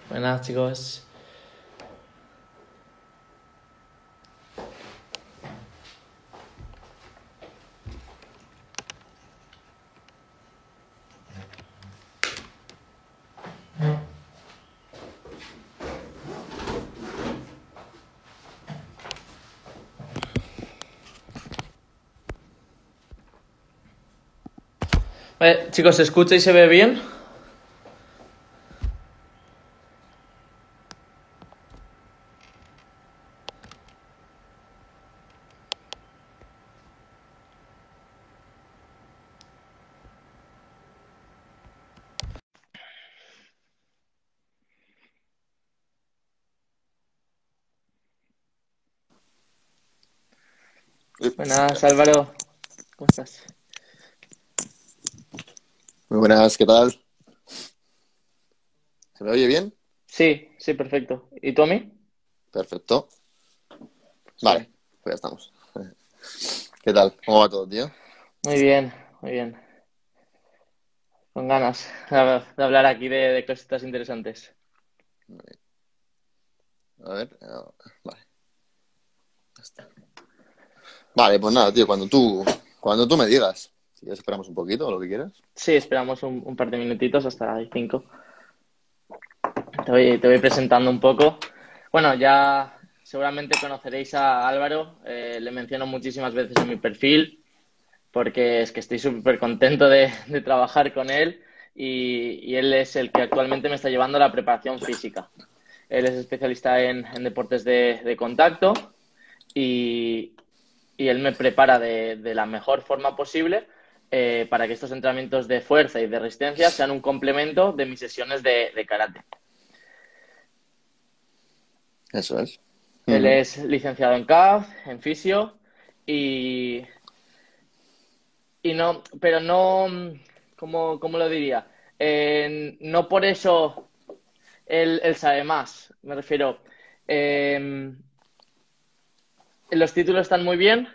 Buenas, chicos. Chicos, ¿se escucha y se ve bien? Buenas, Álvaro. ¿Cómo estás? Muy buenas, ¿qué tal? ¿Se me oye bien? Sí, sí, perfecto. ¿Y tú a mí? Perfecto. Pues Vale, bien. pues ya estamos. ¿Qué tal? ¿Cómo va todo, tío? Muy bien, muy bien. Con ganas de hablar aquí de cositas interesantes. A ver, vale, ya está. Vale, pues nada, tío, cuando tú me digas, si ya esperamos un poquito o lo que quieras. Sí, esperamos un par de minutitos hasta las 5. Te voy presentando un poco. Bueno, ya seguramente conoceréis a Álvaro. Le menciono muchísimas veces en mi perfil, porque es que estoy súper contento de trabajar con él y él es el que actualmente me está llevando a la preparación física. Él es especialista en deportes de contacto y, y él me prepara de la mejor forma posible para que estos entrenamientos de fuerza y de resistencia sean un complemento de mis sesiones de karate. Eso es. Él Ujú. es licenciado en CAF, en fisio y, y no, pero no, ¿cómo lo diría? No por eso él sabe más. Me refiero, eh, los títulos están muy bien,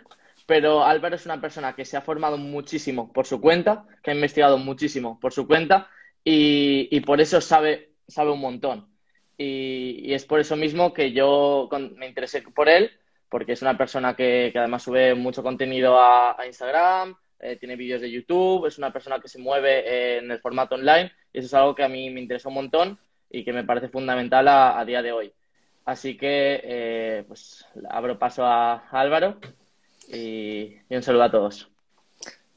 pero Álvaro es una persona que se ha formado muchísimo por su cuenta, que ha investigado muchísimo por su cuenta y por eso sabe un montón. Y es por eso mismo que me interesé por él, porque es una persona que además sube mucho contenido a Instagram, tiene vídeos de YouTube, es una persona que se mueve en el formato online y eso es algo que a mí me interesa un montón y que me parece fundamental a día de hoy. Así que pues abro paso a Álvaro y un saludo a todos.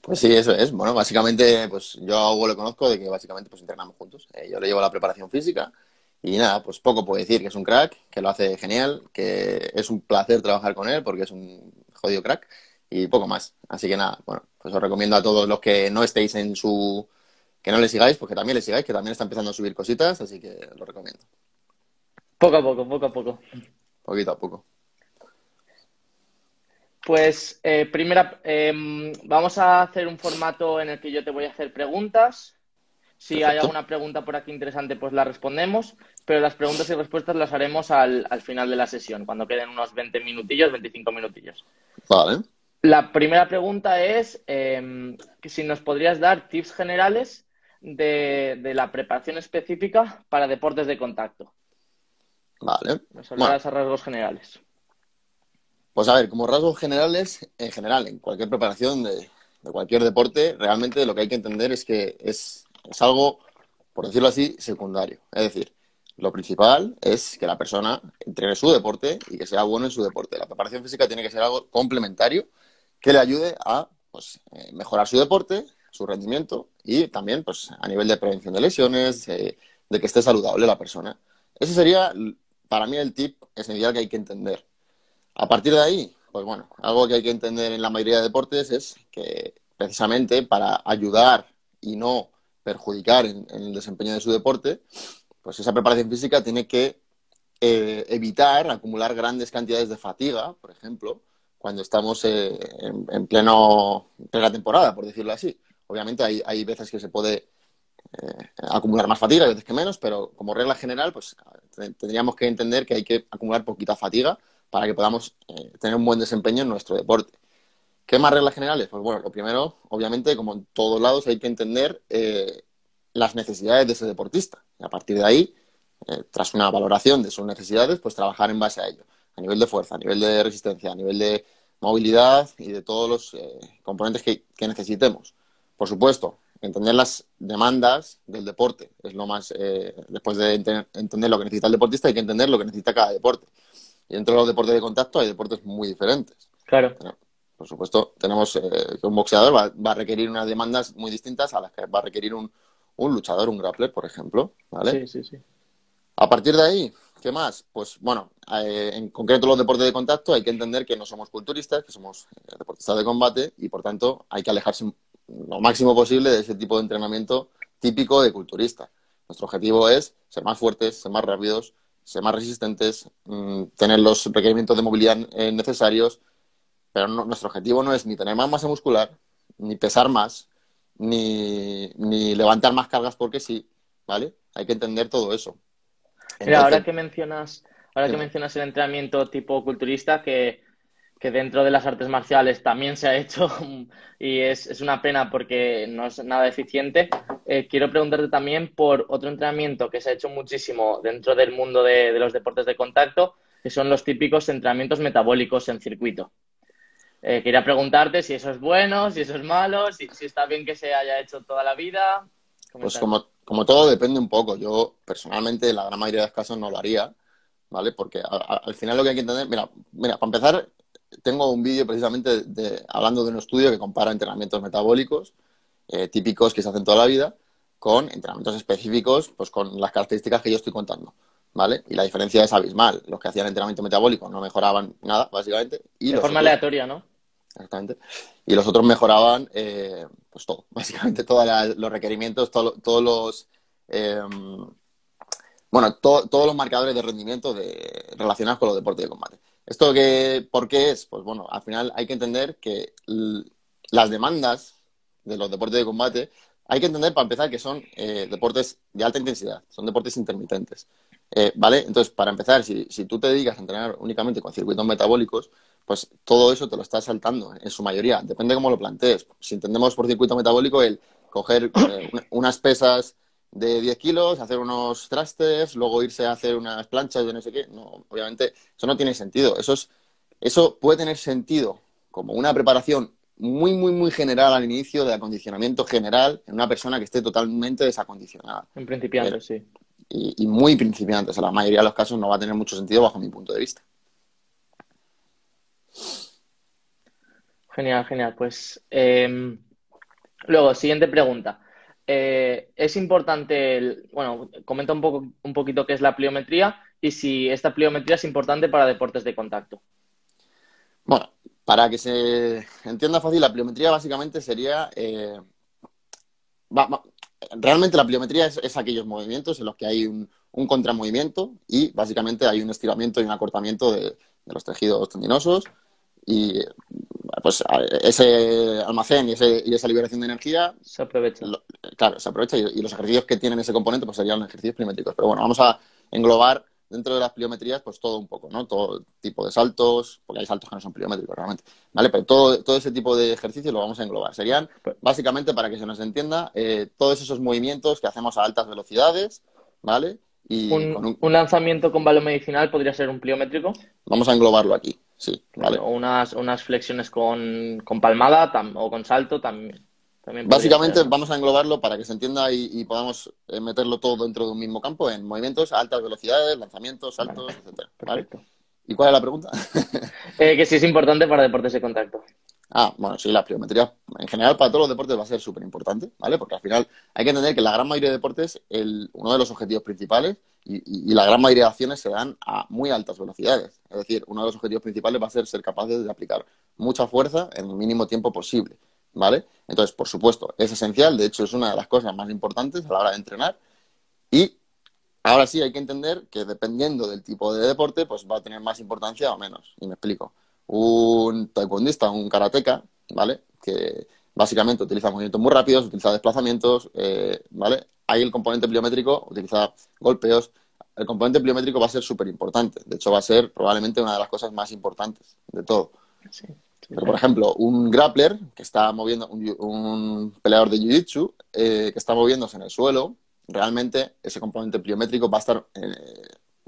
Pues sí, eso es. Bueno, básicamente, pues yo a Hugo le conozco de que básicamente pues entrenamos juntos. Yo le llevo la preparación física y nada, pues poco puedo decir, que es un crack, que lo hace genial, que es un placer trabajar con él porque es un jodido crack y poco más. Así que nada, bueno, pues os recomiendo a todos los que no estéis en su... que no le sigáis, porque también le sigáis, que también está empezando a subir cositas, así que lo recomiendo, Poco a poco, poco a poco. poquito a poco. Pues vamos a hacer un formato en el que yo te voy a hacer preguntas. Si hay Perfecto. alguna pregunta por aquí interesante, pues la respondemos, pero las preguntas y respuestas las haremos al final de la sesión, cuando queden unos 20 minutillos, 25 minutillos. Vale. La primera pregunta es que si nos podrías dar tips generales de la preparación específica para deportes de contacto. Vale. Nos Bueno, hablarás a rasgos generales. pues a ver, como rasgos generales, en general, en cualquier preparación de cualquier deporte, realmente lo que hay que entender es que es algo, por decirlo así, secundario. Es decir, lo principal es que la persona entrene su deporte y que sea bueno en su deporte. La preparación física tiene que ser algo complementario que le ayude a pues, mejorar su deporte, su rendimiento y también pues, a nivel de prevención de lesiones, de que esté saludable la persona. Ese sería, para mí, el tip esencial que hay que entender. A partir de ahí, pues bueno, algo que hay que entender en la mayoría de deportes es que precisamente para ayudar y no perjudicar en el desempeño de su deporte, pues esa preparación física tiene que evitar acumular grandes cantidades de fatiga, por ejemplo, cuando estamos en plena temporada, por decirlo así. Obviamente hay veces que se puede acumular más fatiga, hay veces que menos, pero como regla general, pues tendríamos que entender que hay que acumular poquita fatiga para que podamos tener un buen desempeño en nuestro deporte. ¿Qué más reglas generales? Pues bueno, lo primero, obviamente, como en todos lados, hay que entender las necesidades de ese deportista. Y a partir de ahí, tras una valoración de sus necesidades, pues trabajar en base a ello, a nivel de fuerza, a nivel de resistencia, a nivel de movilidad y de todos los componentes que necesitemos. Por supuesto, entender las demandas del deporte es lo más, después de entender lo que necesita el deportista, hay que entender lo que necesita cada deporte. Y dentro de los deportes de contacto hay deportes muy diferentes. Claro. Por supuesto, tenemos que un boxeador va a requerir unas demandas muy distintas a las que va a requerir un luchador, un grappler, por ejemplo, ¿vale? Sí, sí, sí. A partir de ahí, ¿qué más? Pues bueno, en concreto los deportes de contacto hay que entender que no somos culturistas, que somos deportistas de combate y por tanto hay que alejarse lo máximo posible de ese tipo de entrenamiento típico de culturista. Nuestro objetivo es ser más fuertes, ser más rápidos, ser más resistentes, tener los requerimientos de movilidad necesarios, pero nuestro objetivo no es ni tener más masa muscular, ni pesar más, ni levantar más cargas porque sí, ¿vale? Hay que entender todo eso. Mira, Entonces, ahora que dime. mencionas el entrenamiento tipo culturista, que dentro de las artes marciales también se ha hecho y es una pena porque no es nada eficiente, quiero preguntarte también por otro entrenamiento que se ha hecho muchísimo dentro del mundo de los deportes de contacto, que son los típicos entrenamientos metabólicos en circuito. Quería preguntarte si eso es bueno, si eso es malo, si está bien que se haya hecho toda la vida. Pues Coméntame. como todo depende un poco. Yo personalmente en la gran mayoría de los casos no lo haría, ¿vale? Porque al final lo que hay que entender, mira, para empezar, tengo un vídeo precisamente hablando de un estudio que compara entrenamientos metabólicos típicos que se hacen toda la vida con entrenamientos específicos, pues con las características que yo estoy contando, ¿vale? Y la diferencia es abismal. Los que hacían entrenamiento metabólico no mejoraban nada, básicamente, y De los forma otros aleatoria, ¿no? exactamente. Y los otros mejoraban, pues todo, básicamente todos los requerimientos, todos los, bueno, todos los marcadores de rendimiento relacionados con los deportes de combate. ¿Por qué es? Pues bueno, al final hay que entender que las demandas de los deportes de combate, hay que entender para empezar que son deportes de alta intensidad, son deportes intermitentes. ¿Vale? Entonces, para empezar, si tú te dedicas a entrenar únicamente con circuitos metabólicos, pues todo eso te lo estás saltando en su mayoría. Depende cómo lo plantees. Si entendemos por circuito metabólico el coger unas pesas de 10 kilos, hacer unos thrusters, luego irse a hacer unas planchas de no sé qué, no, obviamente eso no tiene sentido. Eso puede tener sentido como una preparación muy, muy, muy general al inicio de acondicionamiento general en una persona que esté totalmente desacondicionada. En Pero, principiante, sí. y muy principiante. O sea, la mayoría de los casos no va a tener mucho sentido bajo mi punto de vista. Genial, genial. Pues luego, siguiente pregunta. ¿Es importante, bueno, comenta un poquito qué es la pliometría y si esta pliometría es importante para deportes de contacto? Bueno, para que se entienda fácil, la pliometría básicamente sería... va- va- realmente la pliometría es aquellos movimientos en los que hay un contramovimiento y básicamente hay un estiramiento y un acortamiento de los tejidos tendinosos y pues ese almacén y esa liberación de energía, Se aprovecha. lo- claro, se aprovecha y los ejercicios que tienen ese componente pues serían los ejercicios pliométricos. Pero bueno, vamos a englobar dentro de las pliometrías pues todo un poco, ¿no? Todo tipo de saltos, porque hay saltos que no son pliométricos realmente, ¿vale? Pero todo ese tipo de ejercicios lo vamos a englobar. Serían básicamente, para que se nos entienda, todos esos movimientos que hacemos a altas velocidades, ¿vale? Y Un lanzamiento con balón medicinal podría ser un pliométrico. vamos a englobarlo aquí, sí, Vale, ¿vale? o unas flexiones con palmada o con salto también podría ser, Básicamente ¿no? vamos a englobarlo para que se entienda y podamos meterlo todo dentro de un mismo campo en movimientos a altas velocidades, lanzamientos, Vale, saltos, etcétera, ¿vale? perfecto. ¿Y cuál es la pregunta? Que sí es importante para deportes de contacto. Bueno, sí, la pliometría en general para todos los deportes va a ser súper importante, ¿vale? Porque al final hay que entender que en la gran mayoría de deportes uno de los objetivos principales y la gran mayoría de acciones se dan a muy altas velocidades. Es decir, uno de los objetivos principales va a ser capaces de aplicar mucha fuerza en el mínimo tiempo posible, ¿vale? Entonces, por supuesto, es esencial, de hecho es una de las cosas más importantes a la hora de entrenar y ahora sí hay que entender que dependiendo del tipo de deporte, pues va a tener más importancia o menos. Y me explico. Un taekwondista, un karateka, ¿vale? Que básicamente utiliza movimientos muy rápidos, utiliza desplazamientos, ¿vale? Ahí el componente pliométrico utiliza golpeos. El componente pliométrico va a ser súper importante. De hecho, va a ser probablemente una de las cosas más importantes de todo. Sí. Pero, por ejemplo, un grappler que está moviendo, un peleador de jiu-jitsu que está moviéndose en el suelo, realmente ese componente pliométrico va a estar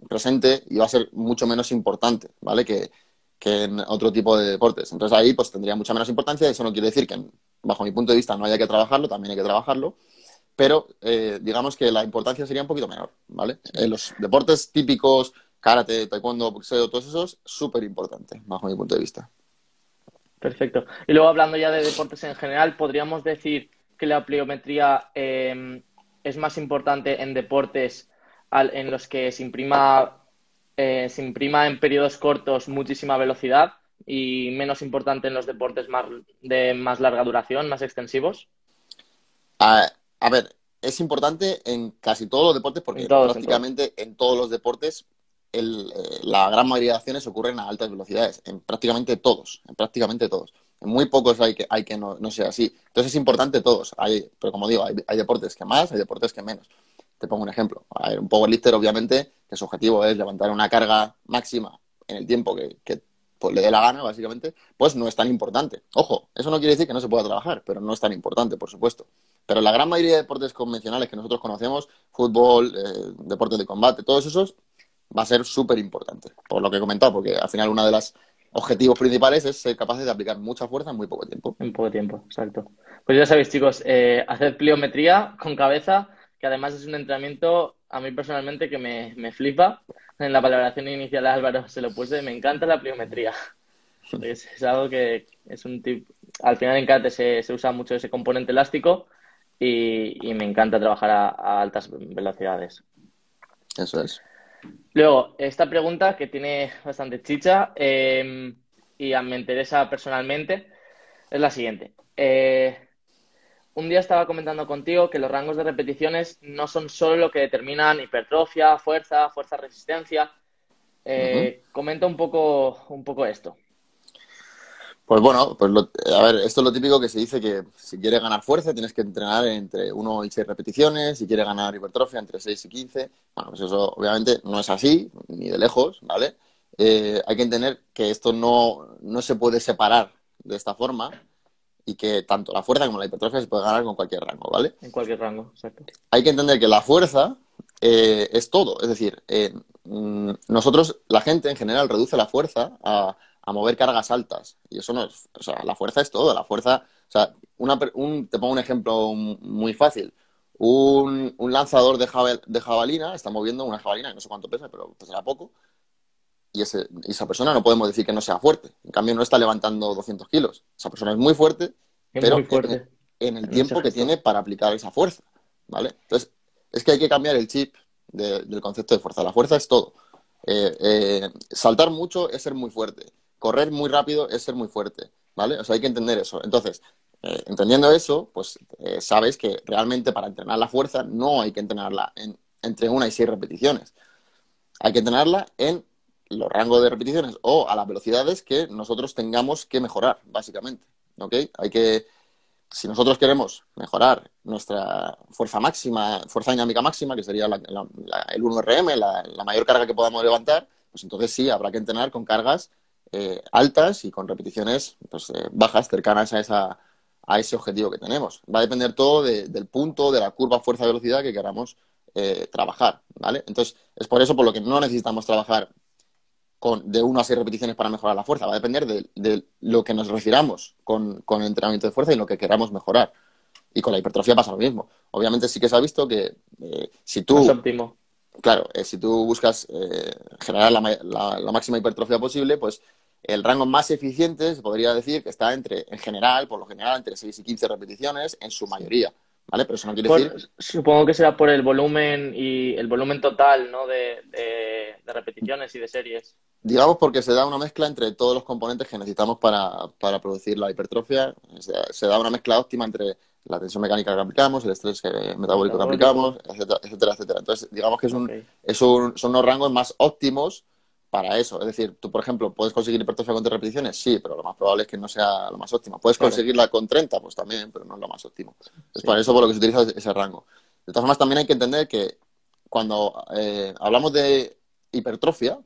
presente y va a ser mucho menos importante, ¿vale? Que en otro tipo de deportes. Entonces ahí pues tendría mucha menos importancia. Eso no quiere decir que, bajo mi punto de vista, no haya que trabajarlo, también hay que trabajarlo, pero digamos que la importancia sería un poquito menor, ¿vale? Los deportes típicos, karate, taekwondo, boxeo, todos esos, súper importante, bajo mi punto de vista. Perfecto. Y luego hablando ya de deportes en general, ¿podríamos decir que la pliometría es más importante en deportes en los que se imprima en periodos cortos muchísima velocidad y menos importante en los deportes de más larga duración, más extensivos? A ver, es importante en casi todos los deportes En porque todos, en todos. prácticamente en todos los deportes la gran mayoría de acciones ocurren a altas velocidades, en prácticamente todos, en prácticamente todos. En muy pocos hay que no sea así. Entonces es importante todos, pero como digo, hay deportes que más, hay deportes que menos. Te pongo un ejemplo. Hay un powerlifter, obviamente, que su objetivo es levantar una carga máxima en el tiempo que pues, le dé la gana, básicamente, pues no es tan importante. Ojo, eso no quiere decir que no se pueda trabajar, pero no es tan importante, por supuesto. Pero la gran mayoría de deportes convencionales que nosotros conocemos, fútbol, deportes de combate, todos esos, va a ser súper importante, por lo que he comentado, porque al final uno de los objetivos principales es ser capaces de aplicar mucha fuerza en muy poco tiempo. En poco tiempo, exacto. Pues ya sabéis, chicos, hacer pliometría con cabeza, que además es un entrenamiento, a mí personalmente, que me flipa. En la valoración inicial de Álvaro se lo puse, me encanta la pliometría. Es algo que es un tip. Al final en karate se usa mucho ese componente elástico y me encanta trabajar a altas velocidades. Eso es. Luego, esta pregunta que tiene bastante chicha y me interesa personalmente es la siguiente. Un día estaba comentando contigo que los rangos de repeticiones no son solo lo que determinan hipertrofia, fuerza, resistencia. Ujú. Comenta un poco esto. Pues bueno, a ver, esto es lo típico que se dice que si quieres ganar fuerza tienes que entrenar entre 1 y 6 repeticiones, si quieres ganar hipertrofia entre 6 y 15. Bueno, pues eso obviamente no es así, ni de lejos, ¿vale? Hay que entender que esto no se puede separar de esta forma y que tanto la fuerza como la hipertrofia se puede ganar con cualquier rango, ¿vale? En cualquier rango, exacto. Hay que entender que la fuerza es todo. Es decir, nosotros, la gente en general, reduce la fuerza a mover cargas altas. Y eso no es. O sea, la fuerza es todo. La fuerza. O sea, te pongo un ejemplo muy fácil. Un lanzador de jabalina está moviendo una jabalina, que no sé cuánto pesa, pero pesará poco. Y esa persona no podemos decir que no sea fuerte. En cambio, no está levantando 200 kilos. Esa persona es muy fuerte, Es muy pero fuerte en el en ese tiempo que gesto. tiene para aplicar esa fuerza. ¿Vale? Entonces, es que hay que cambiar el chip del concepto de fuerza. La fuerza es todo. Saltar mucho es ser muy fuerte. Correr muy rápido es ser muy fuerte. ¿Vale? O sea, hay que entender eso. Entonces, entendiendo eso, pues sabes que realmente para entrenar la fuerza no hay que entrenarla entre 1 y 6 repeticiones. Hay que entrenarla en los rangos de repeticiones o a las velocidades que nosotros tengamos que mejorar, básicamente. ¿Ok? Si nosotros queremos mejorar nuestra fuerza máxima, fuerza dinámica máxima, que sería el 1RM, la mayor carga que podamos levantar, pues entonces sí, habrá que entrenar con cargas altas y con repeticiones pues, bajas, cercanas a ese objetivo que tenemos. Va a depender todo del punto, de la curva fuerza-velocidad que queramos trabajar, ¿vale? Entonces, es por eso por lo que no necesitamos trabajar de 1 a 6 repeticiones para mejorar la fuerza. Va a depender de lo que nos refiramos con el entrenamiento de fuerza y lo que queramos mejorar. Y con la hipertrofia pasa lo mismo. Obviamente sí que se ha visto que si Más tú, óptimo. claro, si tú buscas generar la máxima hipertrofia posible, pues el rango más eficiente se podría decir que está en general, por lo general, entre 6 y 15 repeticiones en su Sí. mayoría, ¿vale? Pero eso no quiere decir. Supongo que será por el volumen y el volumen total, ¿no? De repeticiones y de series. Digamos porque se da una mezcla entre todos los componentes que necesitamos para producir la hipertrofia. Se da una mezcla óptima entre la tensión mecánica que aplicamos, el estrés metabólico que aplicamos, Metabólico. etcétera, etcétera, etcétera. Entonces, digamos que Ok. son unos rangos más óptimos para eso. Es decir, tú, por ejemplo, ¿puedes conseguir hipertrofia con 3 repeticiones? Sí, pero lo más probable es que no sea lo más óptimo. ¿Puedes Claro. conseguirla con 30? Pues también, pero no es lo más óptimo. Es Sí. por eso por lo que se utiliza ese rango. De todas formas, también hay que entender que cuando hablamos de hipertrofia,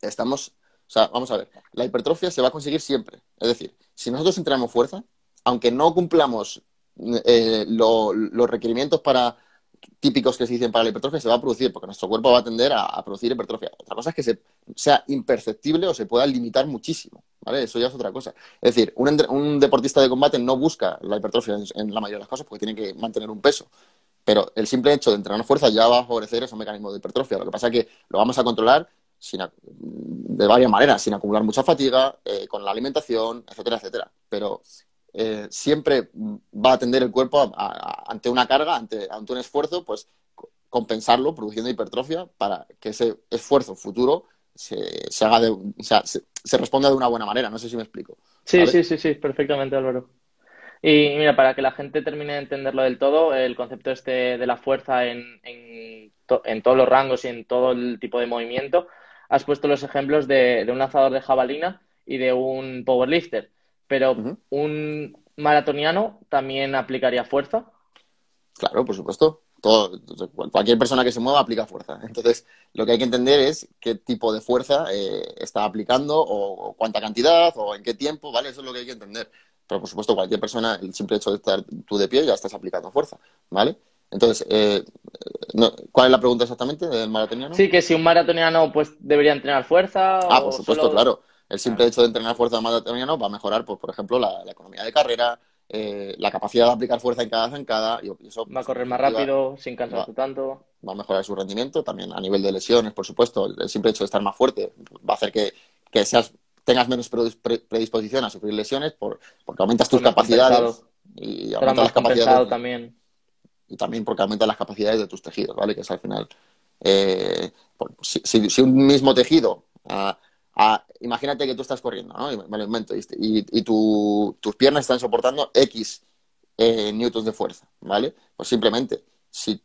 estamos O sea, vamos a ver, la hipertrofia se va a conseguir siempre. Es decir, si nosotros entrenamos fuerza, aunque no cumplamos los requerimientos típicos que se dicen para la hipertrofia, se va a producir, porque nuestro cuerpo va a tender a producir hipertrofia. Otra cosa es que sea imperceptible o se pueda limitar muchísimo, ¿vale? Eso ya es otra cosa. Es decir, un deportista de combate no busca la hipertrofia en la mayoría de las cosas porque tiene que mantener un peso. Pero el simple hecho de entrenar fuerza ya va a favorecer esos mecanismos de hipertrofia. Lo que pasa es que lo vamos a controlar de varias maneras, sin acumular mucha fatiga, con la alimentación, etcétera, etcétera. Pero siempre va a tender el cuerpo ante una carga, ante un esfuerzo, pues compensarlo produciendo hipertrofia para que ese esfuerzo futuro se haga o sea, se responda de una buena manera. No sé si me explico. Sí, ¿Vale? sí, sí, sí, perfectamente, Álvaro. Y mira, para que la gente termine de entenderlo del todo, el concepto este de la fuerza en todos los rangos y en todo el tipo de movimiento, has puesto los ejemplos de un lanzador de jabalina y de un powerlifter, pero Ujú. un maratoniano también aplicaría fuerza. Claro, por supuesto. Cualquier persona que se mueva aplica fuerza. Entonces, lo que hay que entender es qué tipo de fuerza está aplicando o cuánta cantidad o en qué tiempo, ¿vale? Eso es lo que hay que entender. Pero, por supuesto, cualquier persona, el simple hecho de estar tú de pie, ya estás aplicando fuerza, ¿vale? Entonces, ¿cuál es la pregunta exactamente del maratoniano? Sí, que si un maratoniano pues debería entrenar fuerza Ah, por o supuesto, solo... claro. El simple Claro, hecho de entrenar fuerza maratoniano va a mejorar, pues, por ejemplo, la economía de carrera, la capacidad de aplicar fuerza en cada zancada, y eso, va a pues, en correr más definitiva, rápido, sin va, cansarse tanto. va a mejorar su rendimiento, también a nivel de lesiones, por supuesto. El simple hecho de estar más fuerte va a hacer que tengas menos predisposición a sufrir lesiones porque aumentas tus Pues más capacidades compensado. y Estará aumentas más las capacidades compensado también. y también porque aumentas las capacidades de tus tejidos, ¿vale? Que es al final, si un mismo tejido, imagínate que tú estás corriendo, ¿no? Y me lo invento, y tus piernas están soportando X newtons de fuerza, ¿vale? Pues simplemente, si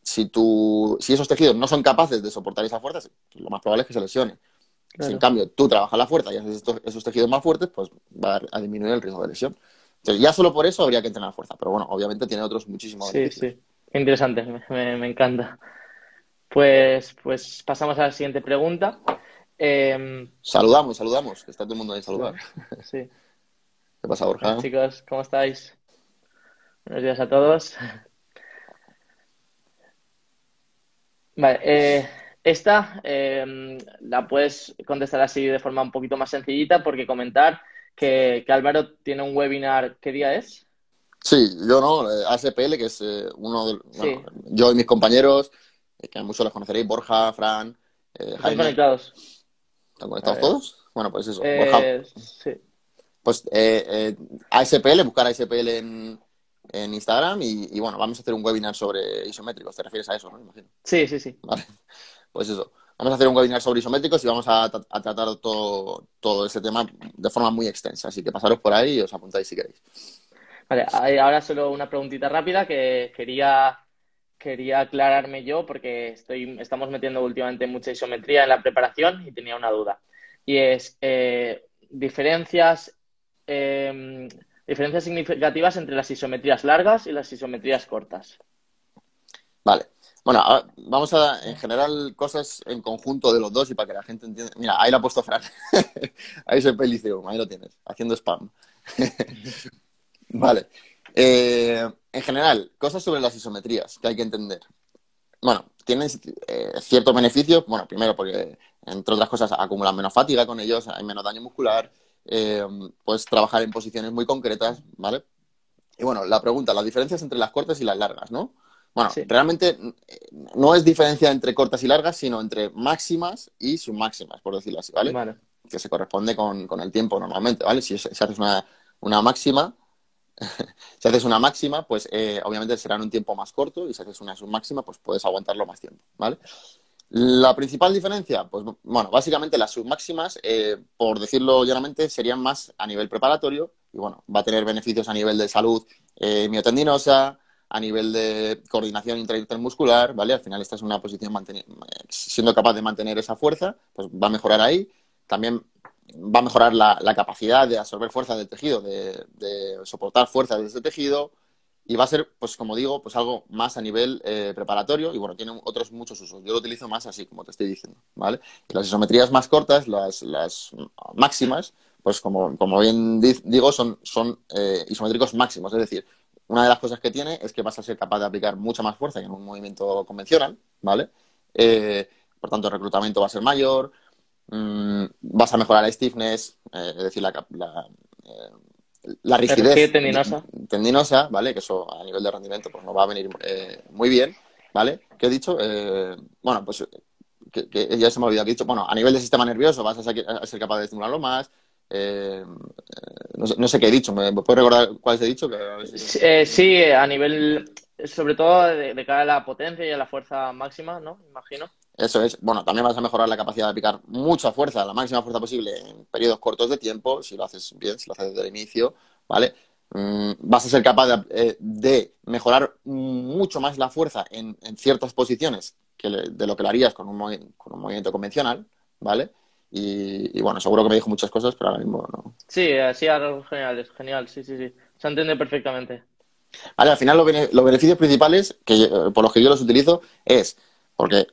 esos tejidos no son capaces de soportar esa fuerza, lo más probable es que se lesionen. Si en Claro. cambio tú trabajas la fuerza y haces esos tejidos más fuertes, pues va a disminuir el riesgo de lesión. Entonces, ya solo por eso habría que entrenar fuerza, pero bueno, obviamente tiene otros muchísimos Sí, beneficios. sí. Qué interesante, me encanta. Pues pasamos a la siguiente pregunta. Eh, Saludamos, que está todo el mundo ahí a saludar. Saludamos. Sí. ¿Qué pasa, Buenas Borja? chicos, ¿cómo estáis? Buenos días a todos. Vale, esta la puedes contestar así de forma un poquito más sencillita porque comentar que Álvaro tiene un webinar, ¿qué día es? Sí, yo no, ASPL, que es bueno, Sí, yo y mis compañeros, que a muchos los conoceréis, Borja, Fran, ¿están Jaime, conectados? ¿están A conectados ver. todos? Bueno, pues eso, Borja, Sí, pues ASPL, buscar ASPL en Instagram y bueno, vamos a hacer un webinar sobre isométricos, te refieres a eso, ¿no? Imagino. sí, sí, sí. Vale, pues eso. Vamos a hacer un webinar sobre isométricos y vamos a tratar todo ese tema de forma muy extensa. Así que pasaros por ahí y os apuntáis si queréis. Vale, ahora solo una preguntita rápida que quería aclararme yo porque estamos metiendo últimamente mucha isometría en la preparación y tenía una duda. Y es eh, diferencias significativas entre las isometrías largas y las isometrías cortas. Vale. Bueno, vamos en general, cosas en conjunto de los dos y para que la gente entienda. Mira, ahí lo ha puesto Fran. Ahí es el Peliceum, ahí lo tienes, haciendo spam. Vale. En general, cosas sobre las isometrías que hay que entender. Bueno, tienen ciertos beneficios. Bueno, primero porque, entre otras cosas, acumulan menos fatiga con ellos, hay menos daño muscular, eh, puedes trabajar en posiciones muy concretas, ¿vale? Y bueno, la pregunta, las diferencias entre las cortas y las largas, ¿no? Bueno, Sí, realmente no es diferencia entre cortas y largas, sino entre máximas y submáximas, por decirlo así, ¿vale? vale. Que se corresponde con el tiempo normalmente, ¿vale? Si haces una máxima, si haces una máxima, pues obviamente será en un tiempo más corto y si haces una submáxima, pues puedes aguantarlo más tiempo, ¿vale? La principal diferencia, pues bueno, básicamente las submáximas, por decirlo llanamente, serían más a nivel preparatorio y bueno, va a tener beneficios a nivel de salud miotendinosa, a nivel de coordinación intermuscular, ¿vale? Al final estás en una posición siendo capaz de mantener esa fuerza, pues va a mejorar ahí. También va a mejorar la capacidad de absorber fuerza del tejido, de soportar fuerza de ese tejido. y va a ser, pues como digo, pues algo más a nivel preparatorio y bueno, tiene otros muchos usos. Yo lo utilizo más así, como te estoy diciendo, ¿vale? Y las isometrías más cortas, las máximas, pues como bien digo, son isométricos máximos. Es decir, una de las cosas que tiene es que vas a ser capaz de aplicar mucha más fuerza que en un movimiento convencional, ¿vale? Por tanto, el reclutamiento va a ser mayor, vas a mejorar el stiffness, es decir, la Rigidez rigidez tendinosa. tendinosa, ¿vale? Que eso a nivel de rendimiento pues nos va a venir muy bien, ¿vale? ¿Qué he dicho? Bueno, pues que ya se me ha olvidado que he dicho. Bueno, a nivel de sistema nervioso vas a ser capaz de estimularlo más. No sé qué he dicho. ¿Me puedes recordar cuáles he dicho? Que a ver si... Sí, a nivel, sobre todo de cara a la potencia y a la fuerza máxima, ¿no? Imagino. Eso es. Bueno, también vas a mejorar la capacidad de aplicar mucha fuerza, la máxima fuerza posible en periodos cortos de tiempo, si lo haces bien, si lo haces desde el inicio, ¿vale? Vas a ser capaz de mejorar mucho más la fuerza en ciertas posiciones de lo que lo harías con un movimiento convencional, ¿vale? Y bueno, seguro que me dijo muchas cosas, pero ahora mismo no. Sí, así algo genial, es genial, sí, sí, sí. Se entiende perfectamente. Vale, al final los beneficios principales por los que yo los utilizo es porque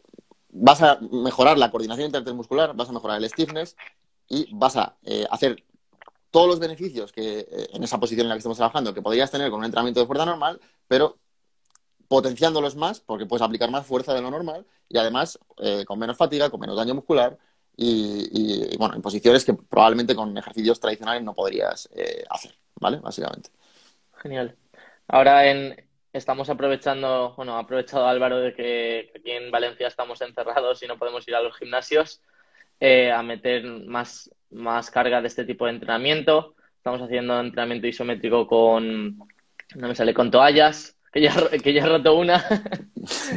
vas a mejorar la coordinación intermuscular, vas a mejorar el stiffness y vas a hacer todos los beneficios que en esa posición en la que estamos trabajando que podrías tener con un entrenamiento de fuerza normal, pero potenciándolos más porque puedes aplicar más fuerza de lo normal y además con menos fatiga, con menos daño muscular bueno, en posiciones que probablemente con ejercicios tradicionales no podrías hacer, ¿vale? Básicamente. Genial. Ahora estamos aprovechando, bueno, ha aprovechado Álvaro de que aquí en Valencia estamos encerrados y no podemos ir a los gimnasios, a meter más carga de este tipo de entrenamiento. Estamos haciendo entrenamiento isométrico no me sale, con toallas, que ya he roto una,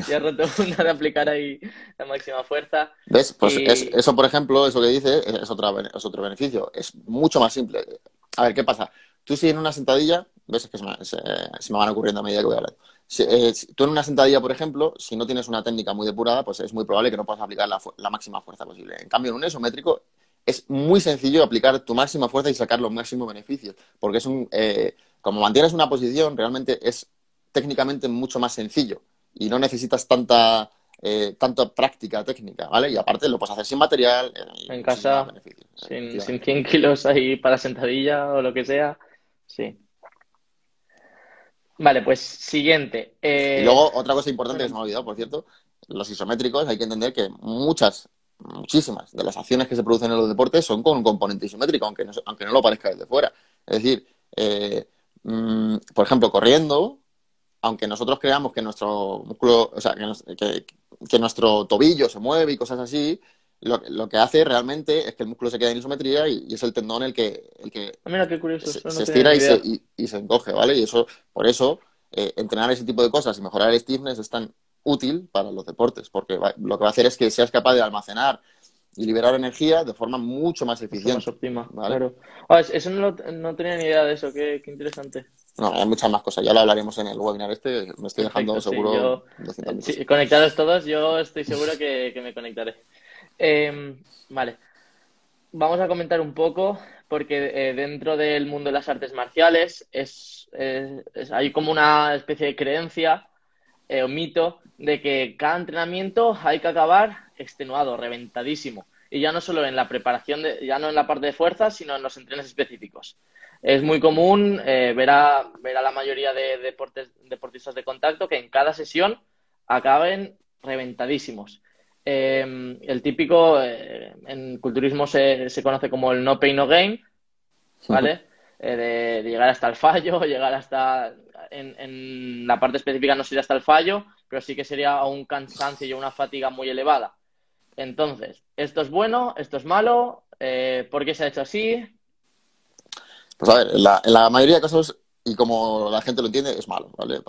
ya he roto una de aplicar ahí la máxima fuerza. ¿Ves? Pues Y eso, por ejemplo, eso que dice, es otro beneficio. Es mucho más simple. A ver, ¿qué pasa? Tú si en una sentadilla, ves que se me van ocurriendo a medida que voy hablando. Si tú en una sentadilla, por ejemplo, si no tienes una técnica muy depurada, pues es muy probable que no puedas aplicar la máxima fuerza posible. En cambio, en un isométrico es muy sencillo aplicar tu máxima fuerza y sacar los máximos beneficios. Porque como mantienes una posición, realmente es técnicamente mucho más sencillo y no necesitas tanta práctica técnica, ¿vale? Y aparte lo puedes hacer sin material y en muchísimos más casa, beneficios, sin efectivamente. 100 kilos ahí para sentadilla o lo que sea, sí. Vale, pues siguiente. Y luego, otra cosa importante que se Bueno, me ha olvidado, por cierto, los isométricos, hay que entender que muchísimas de las acciones que se producen en los deportes son con un componente isométrico, aunque no lo parezca desde fuera. Es decir, por ejemplo, corriendo, aunque nosotros creamos que nuestro músculo, o sea, que nuestro tobillo se mueve y cosas así, lo que hace realmente es que el músculo se queda en isometría y es el tendón el que mira qué curioso, eso no se tenía estira ni y se, idea. y se encoge, ¿vale? Y eso, por eso, entrenar ese tipo de cosas y mejorar el stiffness es tan útil para los deportes, porque lo que va a hacer es que seas capaz de almacenar y liberar energía de forma mucho más Mucho más eficiente, óptima, ¿vale? claro. Eso no tenía ni idea de eso, qué interesante. No, hay muchas más cosas, ya lo hablaremos en el webinar me estoy dejando Perfecto, sí, seguro 200.000 cosas. sí, conectados todos, yo estoy seguro que me conectaré. Vale, vamos a comentar un poco, porque dentro del mundo de las artes marciales hay como una especie de creencia o mito de que cada entrenamiento hay que acabar extenuado, reventadísimo. Y ya no solo en la preparación, ya no en la parte de fuerza, sino en los entrenos específicos. Es muy común ver a la mayoría de deportistas de contacto que en cada sesión acaben reventadísimos. El típico, en culturismo se conoce como el no pain, no gain, ¿vale? De llegar hasta el fallo, llegar hasta... En la parte específica no sería hasta el fallo, pero sí que sería un cansancio y una fatiga muy elevada. Entonces, ¿esto es bueno? ¿Esto es malo? ¿Por qué se ha hecho así? Pues a ver, en la mayoría de casos, y como la gente lo entiende, es malo, ¿vale?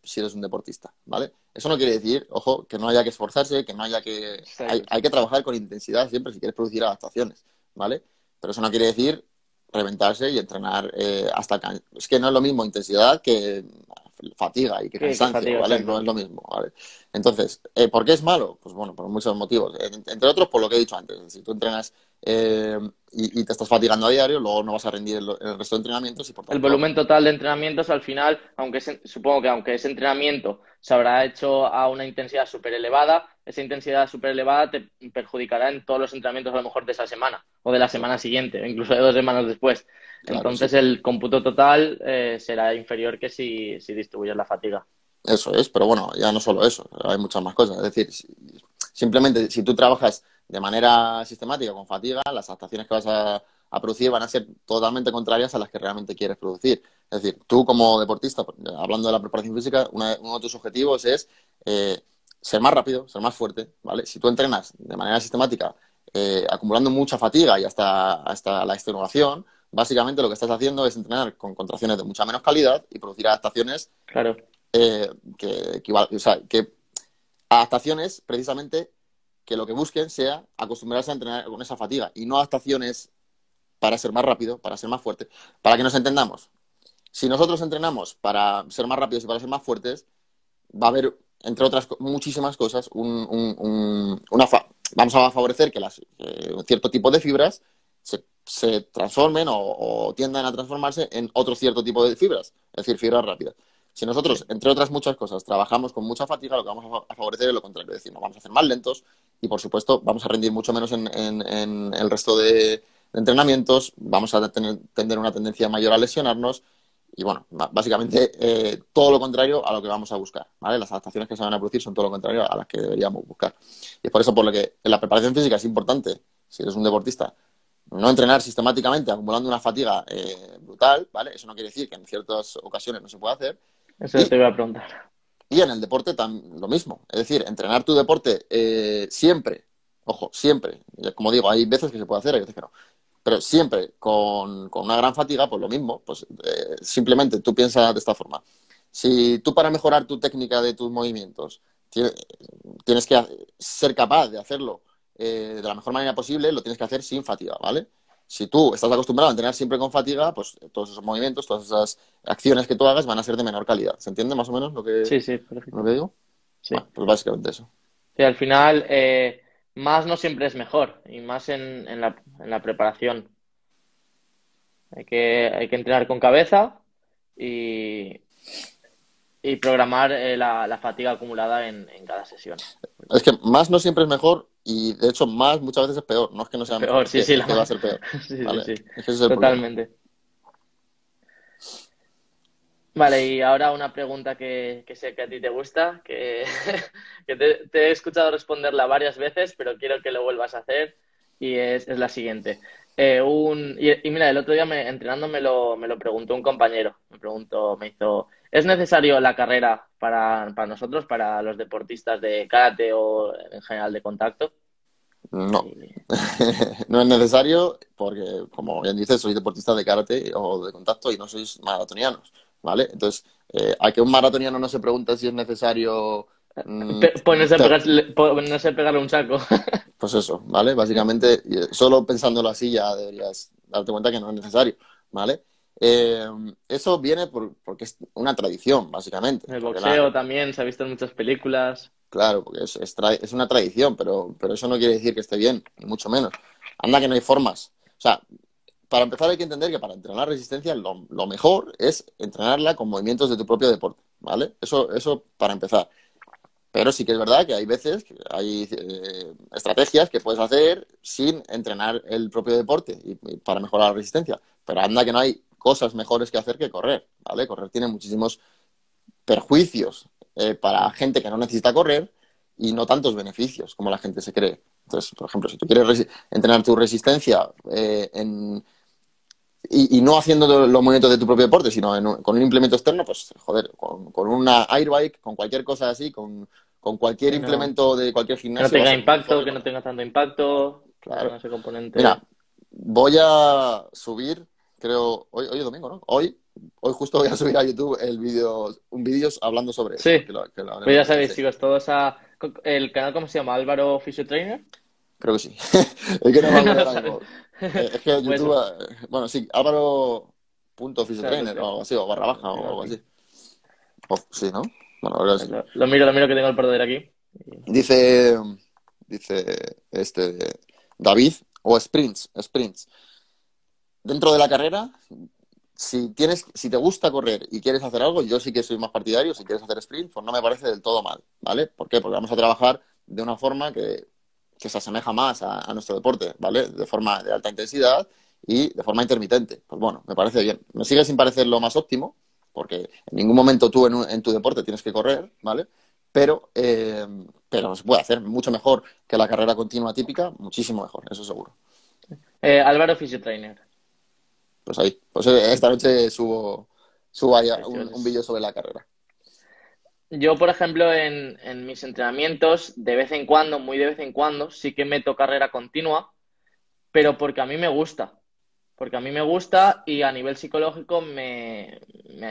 Si eres un deportista, ¿vale? Eso no quiere decir, ojo, que no haya que esforzarse, que no haya que... Hay, Exacto. hay que trabajar con intensidad siempre si quieres producir adaptaciones, ¿vale? Pero eso no quiere decir reventarse y entrenar Es que no es lo mismo intensidad que fatiga y que ¿Qué cansancio, fatiga? ¿vale? No Exacto. es lo mismo, ¿vale? Entonces, ¿por qué es malo? Pues bueno, por muchos motivos. Entre otros, por lo que he dicho antes. Si tú entrenas y te estás fatigando a diario, luego no vas a rendir el resto de entrenamientos y por El tanto, volumen total de entrenamientos al final, supongo que aunque ese entrenamiento se habrá hecho a una intensidad súper elevada, esa intensidad súper elevada te perjudicará en todos los entrenamientos a lo mejor de esa semana o de la semana siguiente, o incluso de 2 semanas después. claro, sí. Entonces el cómputo total será inferior que si distribuyes la fatiga. Eso es, pero bueno, ya no solo eso, hay muchas más cosas. Es decir, simplemente si tú trabajas de manera sistemática con fatiga, las adaptaciones que vas a producir van a ser totalmente contrarias a las que realmente quieres producir. Es decir, tú como deportista, hablando de la preparación física, uno de tus objetivos es eh, ser más rápido, ser más fuerte, ¿vale? Si tú entrenas de manera sistemática, acumulando mucha fatiga y hasta la extenuación, básicamente lo que estás haciendo es entrenar con contracciones de mucha menos calidad y producir adaptaciones Claro, o sea, que adaptaciones precisamente que lo que busquen sea acostumbrarse a entrenar con esa fatiga y no adaptaciones para ser más rápido, para ser más fuerte. Para que nos entendamos, si nosotros entrenamos para ser más rápidos y para ser más fuertes, va a haber, entre otras muchísimas cosas, vamos a favorecer que un cierto tipo de fibras se transformen o tiendan a transformarse en otro cierto tipo de fibras, es decir, fibras rápidas. Si nosotros, sí, entre otras muchas cosas, trabajamos con mucha fatiga, lo que vamos a favorecer es lo contrario, es decir, nos vamos a hacer más lentos y, por supuesto, vamos a rendir mucho menos en el resto de entrenamientos, vamos a tener una tendencia mayor a lesionarnos y, bueno, básicamente todo lo contrario a lo que vamos a buscar, ¿vale? Las adaptaciones que se van a producir son todo lo contrario a las que deberíamos buscar. Y es por eso por lo que en la preparación física es importante, si eres un deportista, no entrenar sistemáticamente acumulando una fatiga brutal, ¿vale? Eso no quiere decir que en ciertas ocasiones no se pueda hacer. eso te Y, iba a preguntar. y en el deporte lo mismo. Es decir, entrenar tu deporte siempre, ojo, siempre. Como digo, hay veces que se puede hacer, hay veces que no. Pero siempre con una gran fatiga, pues lo mismo. Pues simplemente tú piensas de esta forma. Si tú para mejorar tu técnica de tus movimientos tienes que ser capaz de hacerlo de la mejor manera posible, lo tienes que hacer sin fatiga, ¿vale? Si tú estás acostumbrado a entrenar siempre con fatiga, pues todos esos movimientos, todas esas acciones que tú hagas van a ser de menor calidad. ¿Se entiende más o menos Sí, sí, lo que perfecto. digo? Sí. Bueno, pues básicamente eso. Sí, al final, más no siempre es mejor, y más en la preparación. Hay que entrenar con cabeza y, y programar la fatiga acumulada en cada sesión. Es que más no siempre es mejor y de hecho más muchas veces es peor. No es que no Es sea mejor, peor, sí, sí, es que va a ser peor, sí, sí, ¿vale? sí, Es que ese es el problema. totalmente. Vale, y ahora una pregunta que sé que a ti te gusta, que, que te he escuchado responderla varias veces, pero quiero que lo vuelvas a hacer, y es la siguiente. Y mira, el otro día entrenando me lo preguntó un compañero, me hizo, ¿es necesario la carrera para nosotros, para los deportistas de karate o en general de contacto? No. Y- No es necesario porque, como bien dices, sois deportistas de karate o de contacto y no sois maratonianos, ¿vale? Entonces, a que un maratoniano no se pregunta si es necesario, mm, ponerse a pegarle un saco. pues eso, ¿vale? Básicamente, solo pensándolo así ya deberías darte cuenta que no es necesario, ¿vale? Eh, Eso viene porque es una tradición, básicamente. En el Porque boxeo también se ha visto en muchas películas. claro, porque es una tradición, pero eso no quiere decir que esté bien, ni mucho menos. Anda que no hay formas. O sea, para empezar hay que entender que para entrenar resistencia lo mejor es entrenarla con movimientos de tu propio deporte, ¿vale? Eso para empezar. Pero sí que es verdad que hay veces, que hay estrategias que puedes hacer sin entrenar el propio deporte y para mejorar la resistencia. Pero anda que no hay cosas mejores que hacer que correr, ¿vale? Correr tiene muchísimos perjuicios para gente que no necesita correr y no tantos beneficios como la gente se cree. Entonces, por ejemplo, si tú quieres entrenar tu resistencia y no haciendo los movimientos de tu propio deporte, sino con un implemento externo, pues joder, con una airbike, con cualquier cosa así, con cualquier No, implemento de cualquier que no gimnasio va a tenga ser mejor impacto, que que no correr. tenga tanto impacto, que no Claro. tenga ese Mira, componente. voy a subir, creo, hoy es domingo, ¿no? Hoy justo voy a subir a YouTube un vídeo hablando sobre eso, Sí, que lo pues ya haremos, sabéis, sí. chicos, todos el canal, ¿cómo se llama? Álvaro Fisiotrainer. Creo que sí. Es que no me No acuerdo lo ahora sabes. mismo. Es que Pues, YouTube, bueno, sí, Álvaro punto claro, fisiotrainer o algo así, o barra lo baja tengo o algo aquí. así. Sí, ¿no? Bueno, la verdad es Lo miro que tengo el poder aquí. Dice, David, o sprints. Dentro de la carrera, si te gusta correr y quieres hacer algo, yo sí que soy más partidario, si quieres hacer sprint, pues no me parece del todo mal, ¿vale? ¿Por qué? Porque vamos a trabajar de una forma que se asemeja más a nuestro deporte, ¿vale? De forma de alta intensidad y de forma intermitente. Pues bueno, me parece bien. Me sigue sin parecer lo más óptimo, porque en ningún momento tú en tu deporte tienes que correr, ¿vale? Pero se puede hacer mucho mejor que la carrera continua típica, muchísimo mejor, eso seguro. Álvaro Fisiotrainer. Pues ahí, pues esta noche subo ahí un Festivales. vídeo sobre la carrera. Yo, por ejemplo, en mis entrenamientos, de vez en cuando, muy de vez en cuando, sí que meto carrera continua, pero porque a mí me gusta. Porque a mí me gusta y a nivel psicológico me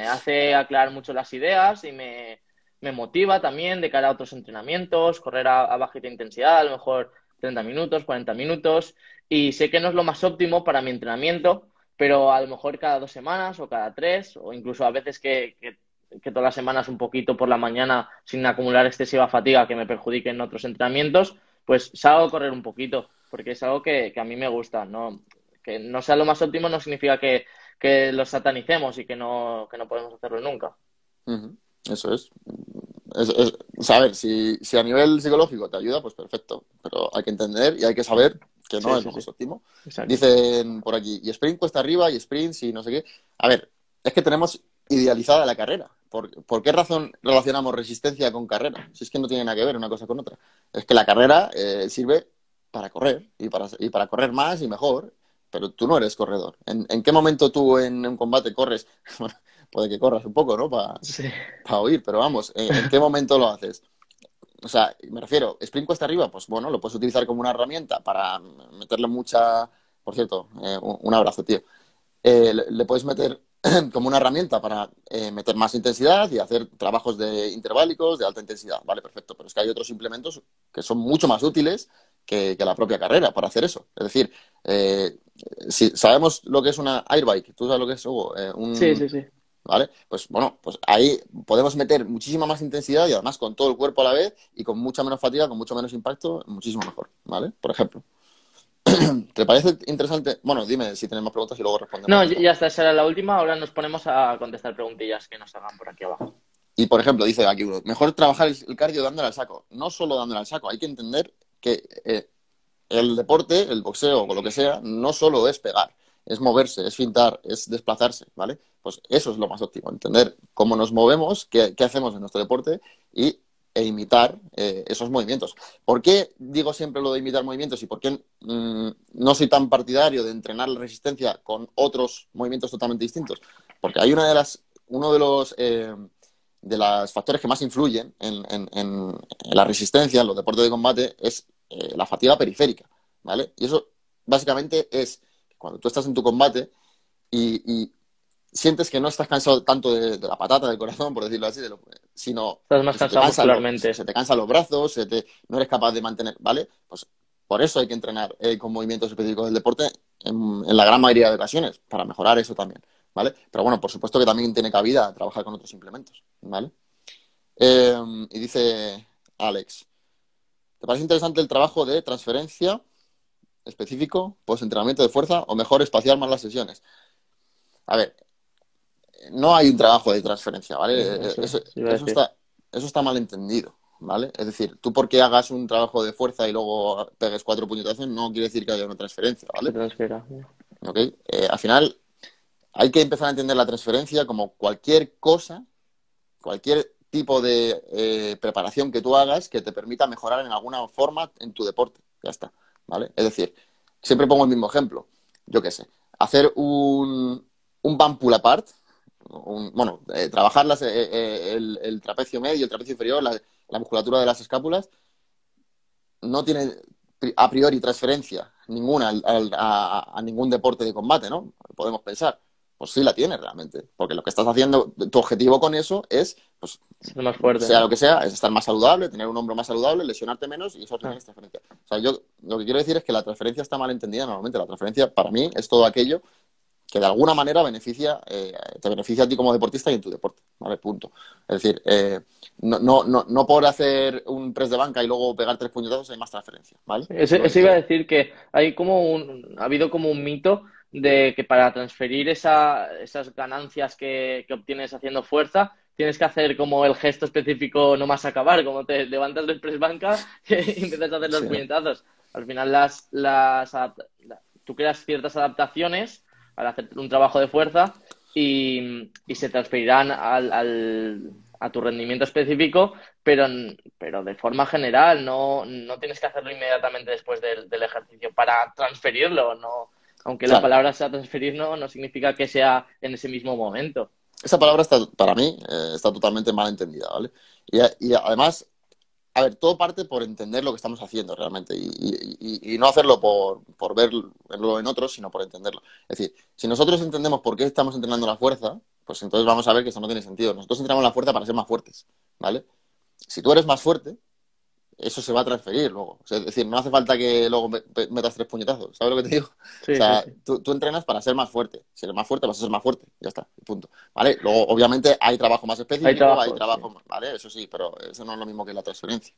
hace aclarar mucho las ideas y me motiva también de cara a otros entrenamientos, correr a bajita intensidad, a lo mejor 30 minutos, 40 minutos. Y sé que no es lo más óptimo para mi entrenamiento, pero a lo mejor cada 2 semanas o cada tres, o incluso a veces que todas las semanas un poquito por la mañana sin acumular excesiva fatiga que me perjudique en otros entrenamientos, pues salgo a correr un poquito, porque es algo que a mí me gusta, ¿no? Que no sea lo más óptimo no significa que lo satanicemos y que no podemos hacerlo nunca. Ujú, eso es. O sea, a ver, si a nivel psicológico te ayuda, pues perfecto. Pero hay que entender y hay que saber que no Sí, es sí, lo sí, más óptimo. exacto. Dicen por aquí, y sprint cuesta arriba y sprint y no sé qué. A ver, es que tenemos idealizada la carrera. ¿Por qué razón relacionamos resistencia con carrera? Si es que no tiene nada que ver una cosa con otra. Es que la carrera sirve para correr y para correr más y mejor, pero tú no eres corredor. ¿En qué momento tú en un combate corres? Bueno, puede que corras un poco, ¿no? Sí. Para oír, pero vamos, ¿en qué momento lo haces? O sea, me refiero, sprint cuesta arriba, pues bueno, lo puedes utilizar como una herramienta para meterle mucha... Por cierto, un abrazo, tío. Le puedes meter como una herramienta para meter más intensidad y hacer trabajos de interválicos de alta intensidad. Vale, perfecto. Pero es que hay otros implementos que son mucho más útiles que la propia carrera para hacer eso. Es decir, si sabemos lo que es una airbike, ¿tú sabes lo que es, Hugo? Sí, sí, sí. ¿Vale? Pues bueno, pues ahí podemos meter muchísima más intensidad y además con todo el cuerpo a la vez y con mucha menos fatiga, con mucho menos impacto, muchísimo mejor, ¿vale? Por ejemplo. ¿Te parece interesante? Bueno, dime si tenemos preguntas y luego respondemos No, a esta. ya está, esa era la última. Ahora nos ponemos a contestar preguntillas que nos hagan por aquí abajo. Y por ejemplo, dice aquí uno, mejor trabajar el cardio dándole al saco. No solo dándole al saco, hay que entender que el deporte, el boxeo o lo que sea, no solo es pegar, es moverse, es fintar, es desplazarse, ¿vale? Pues eso es lo más óptimo, entender cómo nos movemos, qué hacemos en nuestro deporte e imitar esos movimientos. ¿Por qué digo siempre lo de imitar movimientos y por qué no soy tan partidario de entrenar la resistencia con otros movimientos totalmente distintos? Porque hay uno de los factores que más influyen en la resistencia, en los deportes de combate, es la fatiga periférica, ¿vale? Y eso básicamente es cuando tú estás en tu combate y sientes que no estás cansado tanto de la patata, del corazón, por decirlo así, sino Estás más que se te cansado cansan muscularmente. se te cansan los brazos, no eres capaz de mantener, ¿vale? Pues por eso hay que entrenar con movimientos específicos del deporte en la gran mayoría de ocasiones, para mejorar eso también, ¿vale? Pero bueno, por supuesto que también tiene cabida trabajar con otros implementos, ¿vale? Y dice Alex, ¿te parece interesante el trabajo de transferencia específico, post-entrenamiento de fuerza o mejor espaciar más las sesiones? A ver, no hay un trabajo de transferencia, ¿vale? Eso, Eso iba a eso decir. está, eso está mal entendido, ¿vale? Es decir, tú porque hagas un trabajo de fuerza y luego pegues 4 puñetazos, no quiere decir que haya una transferencia, Se ¿vale? transfiera. ¿Ok? Al final, hay que empezar a entender la transferencia como cualquier cosa, cualquier tipo de preparación que tú hagas que te permita mejorar en alguna forma en tu deporte. Ya está, ¿vale? Es decir, siempre pongo el mismo ejemplo. Yo qué sé, hacer un bump pull apart, bueno, trabajar el trapecio medio, el trapecio inferior, la musculatura de las escápulas, no tiene a priori transferencia ninguna a ningún deporte de combate, ¿no? Podemos pensar. Pues sí la tiene realmente, porque lo que estás haciendo, tu objetivo con eso es, pues, Ser más fuerte, sea lo ¿no? que sea, es estar más saludable, tener un hombro más saludable, lesionarte menos y eso al final Ah, es transferencia. O sea, yo lo que quiero decir es que la transferencia está mal entendida normalmente. La transferencia para mí es todo aquello que de alguna manera te beneficia a ti como deportista y en tu deporte, ¿vale? Punto. Es decir, no por hacer un press de banca y luego pegar 3 puñetazos hay más transferencia, ¿vale? Eso iba a decir que ha habido como un mito de que para transferir esas ganancias que obtienes haciendo fuerza, tienes que hacer como el gesto específico no más acabar, como te levantas del press banca y empiezas a hacer los Sí, puñetazos. Al final tú creas ciertas adaptaciones para hacer un trabajo de fuerza y se transferirán a tu rendimiento específico, pero de forma general, no tienes que hacerlo inmediatamente después del ejercicio para transferirlo, no, aunque la claro. palabra sea transferir, no significa que sea en ese mismo momento. Esa palabra está, para mí, está totalmente mal entendida, ¿vale? Y además, a ver, todo parte por entender lo que estamos haciendo realmente y no hacerlo por verlo en otros, sino por entenderlo. Es decir, si nosotros entendemos por qué estamos entrenando la fuerza, pues entonces vamos a ver que eso no tiene sentido. Nosotros entrenamos la fuerza para ser más fuertes, ¿vale? Si tú eres más fuerte, eso se va a transferir luego. O sea, es decir, no hace falta que luego metas 3 puñetazos. ¿Sabes lo que te digo? O Sí, sí, sea, sí. tú entrenas para ser más fuerte. Si eres más fuerte, vas a ser más fuerte. Ya está, punto. ¿Vale? Luego, obviamente, hay trabajo más Hay específico, hay trabajos, sí. trabajo, ¿vale? Eso sí, pero eso no es lo mismo que la transferencia.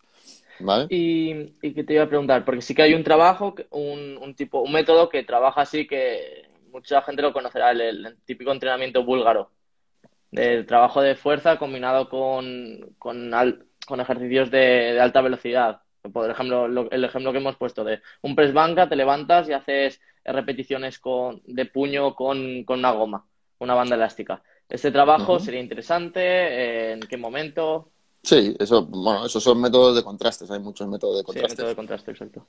¿Vale? Y que te iba a preguntar, porque sí que hay un trabajo, un método que trabaja así que mucha gente lo conocerá, el típico entrenamiento búlgaro, del trabajo de fuerza combinado con ejercicios de alta velocidad. Por ejemplo, el ejemplo que hemos puesto de un press banca, te levantas y haces repeticiones de puño con una goma, una banda elástica. ¿Este trabajo Ujú. sería interesante? ¿En qué momento? Sí, eso, bueno, esos son métodos de contrastes. Hay muchos métodos de Sí, método de contrastes. contraste, exacto.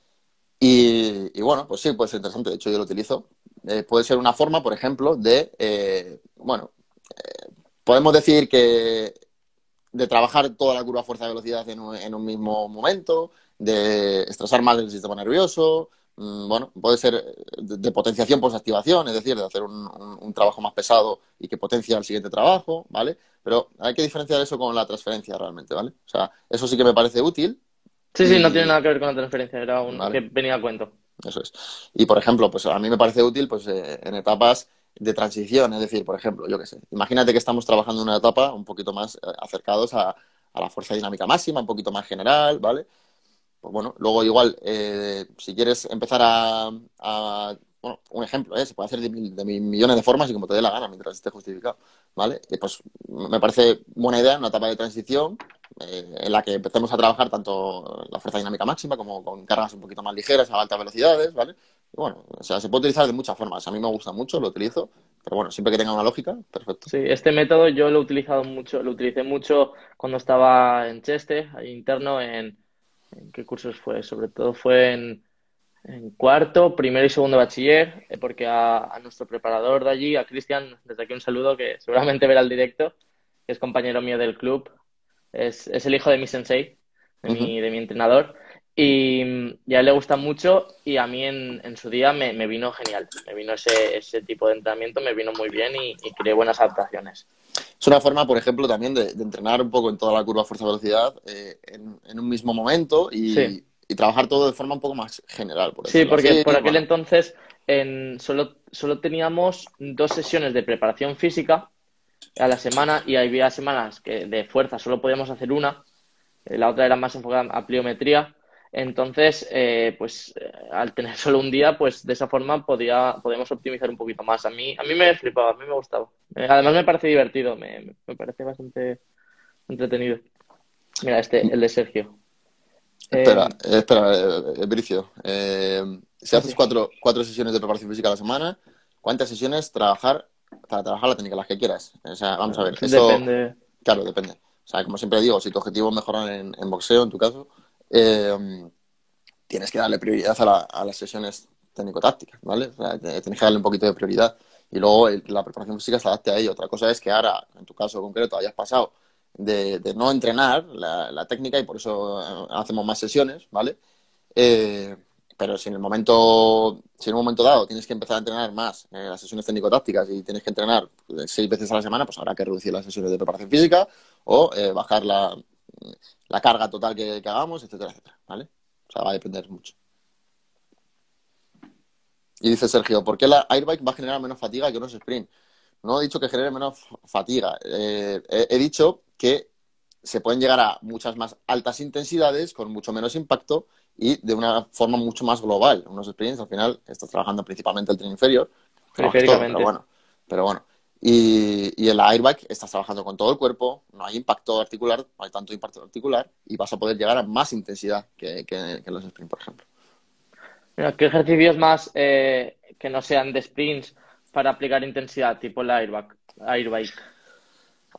Y bueno, pues sí, puede ser interesante. De hecho, yo lo utilizo. Puede ser una forma, por ejemplo, bueno, podemos decir que de trabajar toda la curva fuerza-velocidad en un mismo momento, de estresar más el sistema nervioso, bueno, puede ser de potenciación post-activación, es decir, de hacer un trabajo más pesado y que potencia el siguiente trabajo, ¿vale? Pero hay que diferenciar eso con la transferencia realmente, ¿vale? O sea, eso sí que me parece útil Sí, sí, no tiene y, nada que ver con la transferencia, era un que ¿vale? venía a cuento. Eso es. Y, por ejemplo, pues a mí me parece útil pues, en etapas de transición. Es decir, por ejemplo, yo qué sé, imagínate que estamos trabajando en una etapa un poquito más acercados a la fuerza dinámica máxima, un poquito más general, ¿vale? Pues bueno, luego igual, si quieres empezar bueno, un ejemplo, se puede hacer de mil millones de formas y como te dé la gana mientras esté justificado, ¿vale? Y pues me parece buena idea en una etapa de transición en la que empecemos a trabajar tanto la fuerza dinámica máxima como con cargas un poquito más ligeras a altas velocidades, ¿vale? Y bueno, o sea, se puede utilizar de muchas formas. A mí me gusta mucho, lo utilizo, pero bueno, siempre que tenga una lógica, perfecto. Sí, este método yo lo he utilizado mucho, lo utilicé mucho cuando estaba en Cheste, ahí interno, ¿en qué cursos fue? Sobre todo fue en cuarto, primero y segundo bachiller, porque a nuestro preparador de allí, a Cristian, desde aquí un saludo, que seguramente verá el directo, que es compañero mío del club, es el hijo de mi sensei, Ujú. de mi entrenador, y a él le gusta mucho y a mí en su día me vino genial, me vino ese tipo de entrenamiento, me vino muy bien y creé buenas adaptaciones. Es una forma, por ejemplo, también de entrenar un poco en toda la curva fuerza-velocidad en un mismo momento Sí, y trabajar todo de forma un poco más general, por sí, decirlo porque así. por aquel Bueno, entonces solo teníamos 2 sesiones de preparación física a la semana y había semanas que de fuerza solo podíamos hacer una, la otra era más enfocada a pliometría. Entonces, al tener solo un día, pues de esa forma podíamos optimizar un poquito más. A mí me flipaba, a mí me gustaba. Además me parece divertido, me parece bastante entretenido. Mira, el de Sergio. espera, Eh, espera, Bricio. Si haces sí, cuatro sesiones de preparación física a la semana, ¿cuántas sesiones trabajar para trabajar la técnica? Las que quieras. O sea, vamos a ver, eso, depende. claro, depende. O sea, como siempre digo, si tu objetivo es mejorar en boxeo, en tu caso, eh, tienes que darle prioridad a las sesiones técnico-tácticas, ¿vale? O sea, tienes que darle un poquito de prioridad. Y luego la preparación física se adapte a ello. Otra cosa es que ahora, en tu caso concreto, hayas pasado de no entrenar la técnica y por eso hacemos más sesiones, ¿vale? Eh, pero si en un momento dado tienes que empezar a entrenar más las sesiones técnico-tácticas y tienes que entrenar 6 veces a la semana, pues habrá que reducir las sesiones de preparación física o bajar la carga total que hagamos, etcétera, etcétera, ¿vale? O sea, va a depender mucho. Y dice Sergio, ¿por qué la airbike va a generar menos fatiga que unos sprint? No he dicho que genere menos fatiga. He dicho que se pueden llegar a muchas más altas intensidades con mucho menos impacto y de una forma mucho más global. Unos sprints, al final, estás trabajando principalmente el tren inferior, trabajas todo, pero periféricamente. bueno. Pero bueno. Y en la airbag estás trabajando con todo el cuerpo, no hay impacto articular, no hay tanto impacto articular y vas a poder llegar a más intensidad que en los sprints, por ejemplo. Mira, ¿qué ejercicios más que no sean de sprints para aplicar intensidad, tipo el airbike?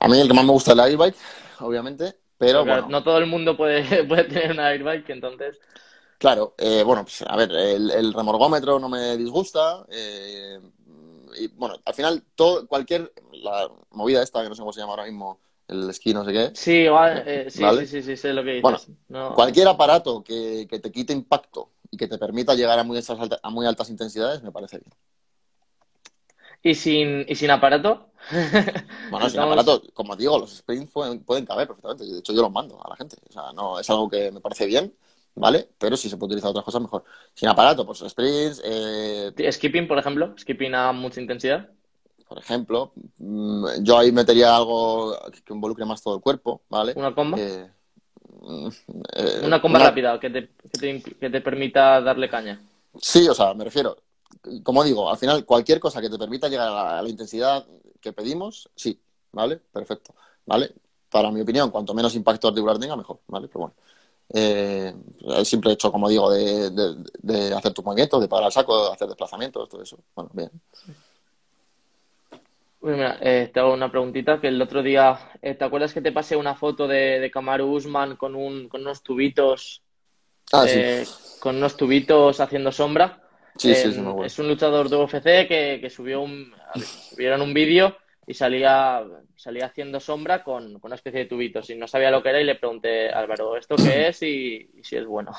A mí el que más me gusta es la airbag, obviamente, pero Pero claro, bueno, no todo el mundo puede, puede tener una airbike, entonces... claro, bueno, pues a ver, el remorgómetro no me disgusta. Y bueno, al final, la movida esta, que no sé cómo se llama ahora mismo, el esquí, no sé qué, Sí, igual, sí, sí, ¿vale? sí, sí, sé lo que Bueno, dices. No... cualquier aparato que te quite impacto y que te permita llegar a muy altas intensidades, me parece bien. y sin aparato? Bueno, sin Estamos... aparato, como digo, los sprints pueden caber perfectamente. De hecho, yo los mando a la gente. O sea, no es algo que me parece bien, ¿vale? Pero si se puede utilizar otras cosas, mejor. Sin aparato, pues sprints, Skipping, por ejemplo, skipping a mucha intensidad. por ejemplo. Yo ahí metería algo que involucre más todo el cuerpo, ¿vale? Una comba. Eh, mm, Una comba una, rápida que te permita darle caña. sí, o sea, me refiero, como digo, al final cualquier cosa que te permita llegar a la intensidad que pedimos, sí, ¿vale? Perfecto, ¿vale? Para mi opinión, cuanto menos impacto articular tenga, mejor, ¿vale? Pero bueno. El simple hecho, como digo, de hacer tus movimientos, de parar al saco, de hacer desplazamientos, todo eso. Bueno, bien. Uy, mira, te hago una preguntita que el otro día, ¿te acuerdas que te pasé una foto de Kamaru Usman Ah, sí. con unos tubitos haciendo sombra? Sí, sí, sí, me acuerdo. Es un luchador de UFC que subió subieron un vídeo y salía haciendo sombra con una especie de tubitos y no sabía lo que era y le pregunté, Álvaro, ¿esto qué es y si es bueno?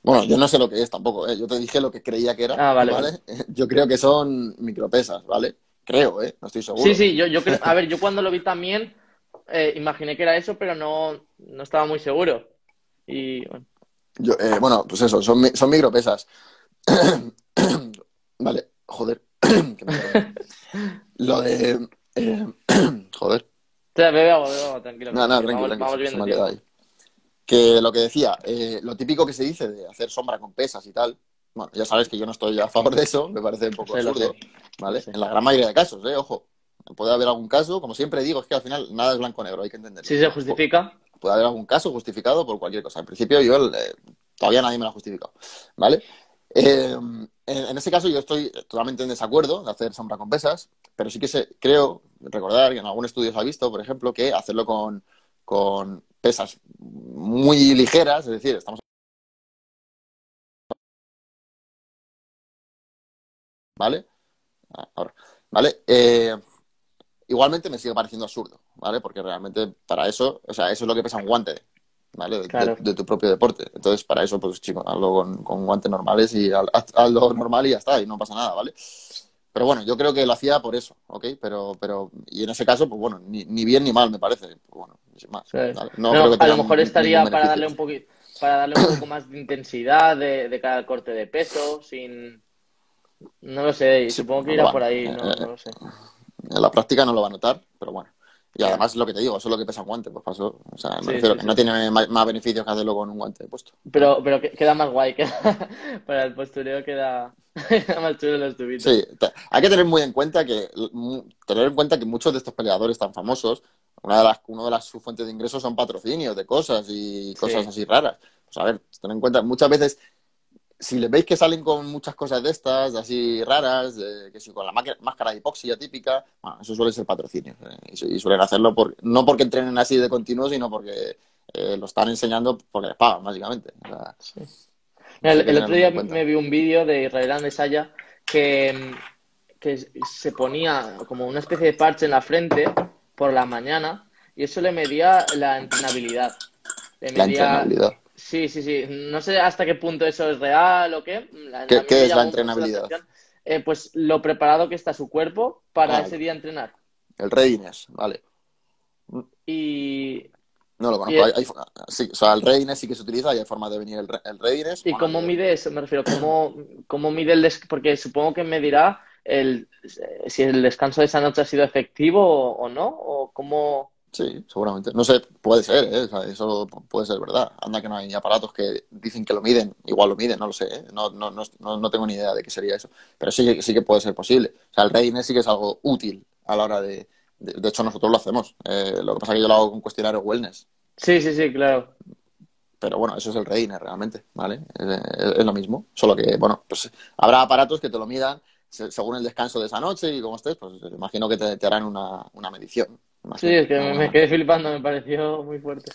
Bueno, yo no sé lo que es tampoco, ¿eh? Yo te dije lo que creía que era, Ah, vale, vale. ¿vale? Yo creo que son micropesas, ¿vale? Creo, ¿eh? No estoy Sí, seguro. sí, yo creo, a ver, yo cuando lo vi también imaginé que era eso, pero no estaba muy seguro. Y bueno, Bueno, pues eso, son micropesas. Vale, joder, que me he quedado ahí. Lo de... eh, joder. sea, bebe agua, tranquilo, Nada, nada, que tranqui, tranqui, vamos se viendo me ha quedado tiempo. ahí. Que lo que decía, lo típico que se dice de hacer sombra con pesas y tal, bueno, ya sabes que yo no estoy a favor de eso, me parece un poco Lo sé, absurdo, lo ¿vale? sé. En la gran mayoría de casos, ojo, puede haber algún caso, como siempre digo, es que al final nada es blanco o negro, hay que entenderlo. Si se justifica, Puede haber algún caso justificado por cualquier cosa. En principio todavía nadie me lo ha justificado, ¿vale? En ese caso yo estoy totalmente en desacuerdo de hacer sombra con pesas, pero sí que creo recordar que en algún estudio se ha visto, por ejemplo, que hacerlo con pesas muy ligeras, es decir, estamos, ¿vale? Ahora, ¿vale? Igualmente me sigue pareciendo absurdo, ¿vale? Porque realmente para eso, o sea, eso es lo que pesa un guante, ¿vale? claro. De tu propio deporte. Entonces, para eso, pues chico, hazlo con guantes normales y hazlo normal y ya está, y no pasa nada, ¿vale? Pero bueno, yo creo que lo hacía por eso, ¿ok? Y en ese caso, pues bueno, ni bien ni mal me parece. Pues bueno, sin más, Sí. ¿vale? No creo No, que a lo tenga mejor ningún estaría beneficio. para darle un poco más de intensidad de cada corte de peso, sin, no lo sé, Sí, supongo que no lo irá van. por ahí, no lo sé. En la práctica no lo va a notar, pero bueno. Y Ya. además es lo que te digo, eso es lo que pesa un guante, pues pasó. O sea, me Sí, refiero sí, que no sí. tiene más beneficios que hacerlo con un guante puesto, ¿vale? Pero queda más guay, para el postureo queda, queda más chulo los tubitos. Sí, hay que tener muy en cuenta tener en cuenta que muchos de estos peleadores tan famosos, una de las sus fuentes de ingresos son patrocinios de cosas y cosas Sí. así raras. Pues a ver, ten en cuenta, muchas veces, si les veis que salen con muchas cosas de estas, así raras, que si con la máscara de hipoxia típica, bueno, eso suele ser patrocinio. Y suelen hacerlo no porque entrenen así de continuo, sino porque lo están enseñando porque les pagan, básicamente. O sea, Sí. Mira, eso hay que el otro tenerlo muy día en cuenta. me vi un vídeo de Israel Adesanya que se ponía como una especie de parche en la frente por la mañana y eso le medía la entrenabilidad. Le La medía... entrenabilidad. Sí, sí, sí. No sé hasta qué punto eso es real o qué. A mí ¿Qué me es la llamó mucho la entrenabilidad? atención. Pues lo preparado que está su cuerpo para Ah, ese día entrenar. el readiness, vale. Y, No lo Y, conozco. Sí, o sea, el readiness sí que se utiliza y hay formas de venir el readiness. ¿Y Bueno, cómo mide eso? Me refiero, ¿cómo mide porque supongo que me dirá si el descanso de esa noche ha sido efectivo o no, o cómo... sí, seguramente. No sé, puede ser, ¿eh? O sea, eso puede ser verdad. Anda que no hay aparatos que dicen que lo miden. Igual lo miden, no lo sé, ¿eh? No tengo ni idea de qué sería eso. Pero sí que puede ser posible. O sea, el readiness sí que es algo útil a la hora de hecho, nosotros lo hacemos. Lo que pasa es que yo lo hago con cuestionario wellness. Sí, sí, sí, claro. Pero bueno, eso es el readiness realmente, ¿vale? Es lo mismo. Solo que, bueno, pues habrá aparatos que te lo midan según el descanso de esa noche y cómo estés, pues imagino que te harán una medición, Sí, imagino, es que de me, alguna me manera. quedé flipando, me pareció muy fuerte.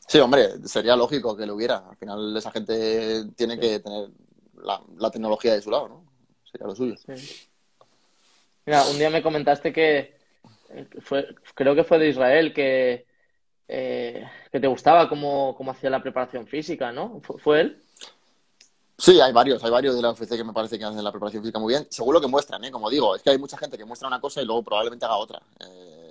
Sí, hombre, sería lógico que lo hubiera. Al final esa gente tiene Sí, que tener la tecnología de su lado, ¿no? Sería lo suyo. sí. Mira, un día me comentaste que creo que fue de Israel, que te gustaba cómo hacía la preparación física, ¿no? ¿Fue él? Sí, hay varios de la UFC que me parece que hacen la preparación física muy bien. Según lo que muestran, ¿eh? Como digo, es que hay mucha gente que muestra una cosa y luego probablemente haga otra.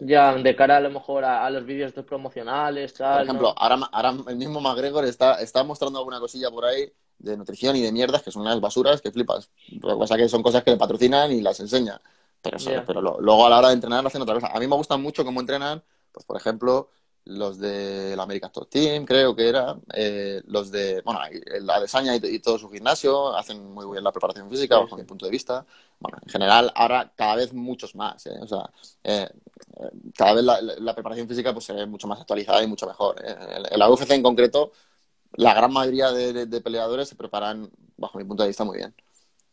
Ya, de cara a lo mejor a los vídeos de promocionales, Por tal, ejemplo, ¿no? ahora el mismo McGregor está mostrando alguna cosilla por ahí de nutrición y de mierdas que son unas basuras que flipas. Lo que pasa es que son cosas que le patrocinan y las enseña. Ya, Luego a la hora de entrenar hacen otra cosa. A mí me gustan mucho cómo entrenan, pues por ejemplo, los de la American Top Team, creo que era, los de, bueno, la Adesanya y todo su gimnasio, hacen muy bien la preparación física, sí, bajo mi sí. punto de vista. Bueno, en general, ahora cada vez muchos más, ¿eh? O sea, eh, cada vez la preparación física pues se ve mucho más actualizada y mucho mejor, ¿eh? En la UFC en concreto, la gran mayoría de peleadores se preparan, bajo mi punto de vista, muy bien.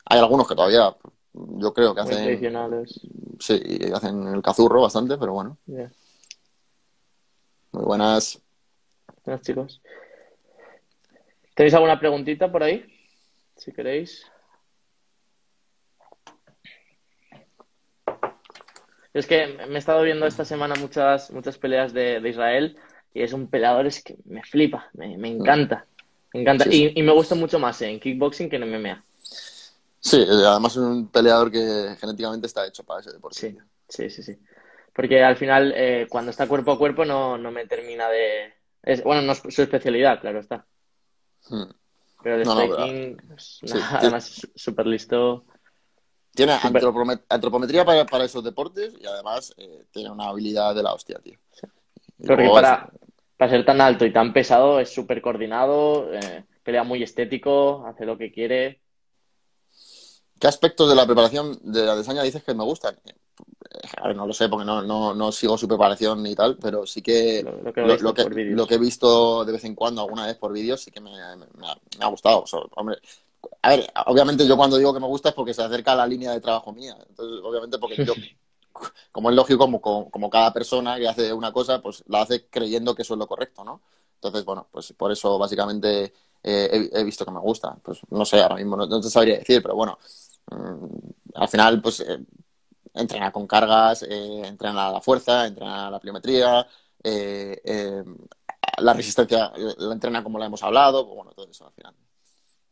Hay algunos que todavía, yo creo que Muy hacen, tradicionales. sí, hacen el cazurro bastante, pero bueno, Ya, muy buenas. buenos chicos. ¿Tenéis alguna preguntita por ahí? Si queréis. Es que me he estado viendo esta semana muchas peleas de Israel y es un peleador es que me flipa, me encanta. Me encanta. Sí, sí. Y me gusta mucho más en kickboxing que en MMA. Sí, además es un peleador que genéticamente está hecho para ese deporte, Sí, tío. sí, sí, sí. Porque al final, cuando está cuerpo a cuerpo, no me termina de. Bueno, no es su especialidad, claro está. Hmm. Pero el No, no, pero striking, pues, sí, además, súper listo. tiene Súper. antropometría para esos deportes y además tiene una habilidad de la hostia, tío. Y Porque luego eso. para ser tan alto y tan pesado, es súper coordinado, pelea muy estético, hace lo que quiere. ¿Qué aspectos de la preparación de la desaña dices que me gustan? A ver, no lo sé porque no sigo su preparación ni tal, pero sí que Lo que he visto por lo que vídeos. he visto de vez en cuando, alguna vez por vídeos, sí que me ha gustado. O sea, hombre, a ver, obviamente yo cuando digo que me gusta es porque se acerca a la línea de trabajo mía. Entonces, obviamente porque yo, como es lógico, como cada persona que hace una cosa, pues la hace creyendo que eso es lo correcto, ¿no? Entonces, bueno, pues por eso básicamente he visto que me gusta. Pues no sé, ahora mismo no te sabría decir, pero bueno, al final, pues entrena con cargas, entrena la fuerza, entrena la pliometría, eh, eh, la resistencia la entrena como la hemos hablado, pues bueno, todo eso al final.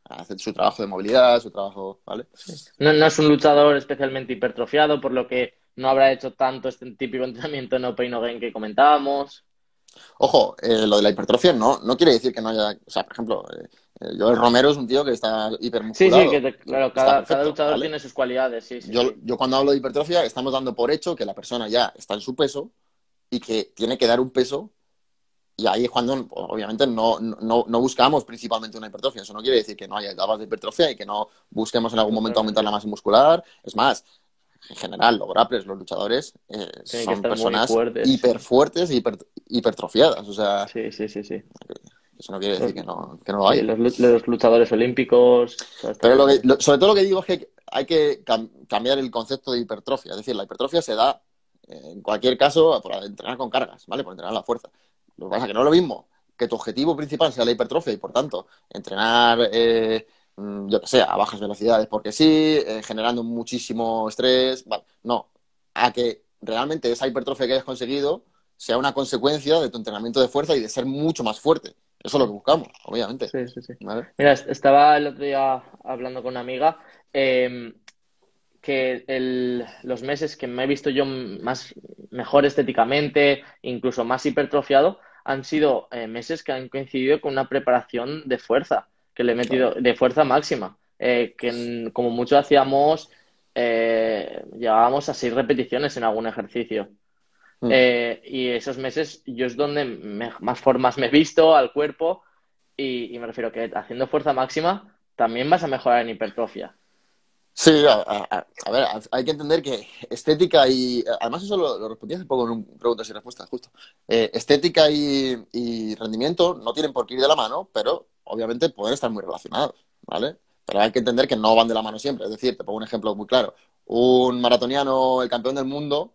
Hace su trabajo de movilidad, su trabajo, ¿vale? Sí. No es un luchador especialmente hipertrofiado, por lo que no habrá hecho tanto este típico entrenamiento no pain no gain que comentábamos. Ojo, lo de la hipertrofia no quiere decir que no haya, o sea, por ejemplo, Joel Romero es un tío que está Sí, sí, hipermusculado y claro, está cada perfecto, luchador ¿vale? tiene sus cualidades, sí, sí, sí. Yo cuando hablo de hipertrofia estamos dando por hecho que la persona ya está en su peso y que tiene que dar un peso. Y ahí es cuando, obviamente, no buscamos principalmente una hipertrofia. Eso no quiere decir que no haya etapas de hipertrofia y que no busquemos en algún momento aumentar la Totalmente. masa muscular. Es más, en general, los grapples, los luchadores, Tienen que son estar muy personas fuertes, sí. hiper fuertes e hipertrofiadas. O sea, Sí, sí, sí, sí. eso no quiere Los, decir que no lo sí, haya. los luchadores olímpicos, toda esta Pero gente. sobre todo lo que digo es que hay que cambiar el concepto de hipertrofia. Es decir, la hipertrofia se da, en cualquier caso, por entrenar con cargas, ¿vale? Por entrenar la fuerza. Lo que pasa es que no es lo mismo que tu objetivo principal sea la hipertrofia y, por tanto, entrenar, yo que sé, a bajas velocidades porque sí, generando muchísimo estrés, vale. No, a que realmente esa hipertrofia que hayas conseguido sea una consecuencia de tu entrenamiento de fuerza y de ser mucho más fuerte. Eso es lo que buscamos, obviamente. Sí, sí, sí. ¿Vale? Mira, estaba el otro día hablando con una amiga que los meses que me he visto yo mejor estéticamente, incluso más hipertrofiado, han sido meses que han coincidido con una preparación de fuerza, que le he Claro. metido de fuerza máxima, como mucho hacíamos, llegábamos a 6 repeticiones en algún ejercicio. Mm. Y esos meses yo es donde más formas me he visto al cuerpo y me refiero que haciendo fuerza máxima también vas a mejorar en hipertrofia. Sí, a ver, hay que entender que estética y... Además eso lo respondí hace poco en un preguntas y respuestas, justo. Estética y rendimiento no tienen por qué ir de la mano, pero obviamente pueden estar muy relacionados, ¿vale? Pero hay que entender que no van de la mano siempre. Es decir, te pongo un ejemplo muy claro. Un maratoniano, el campeón del mundo,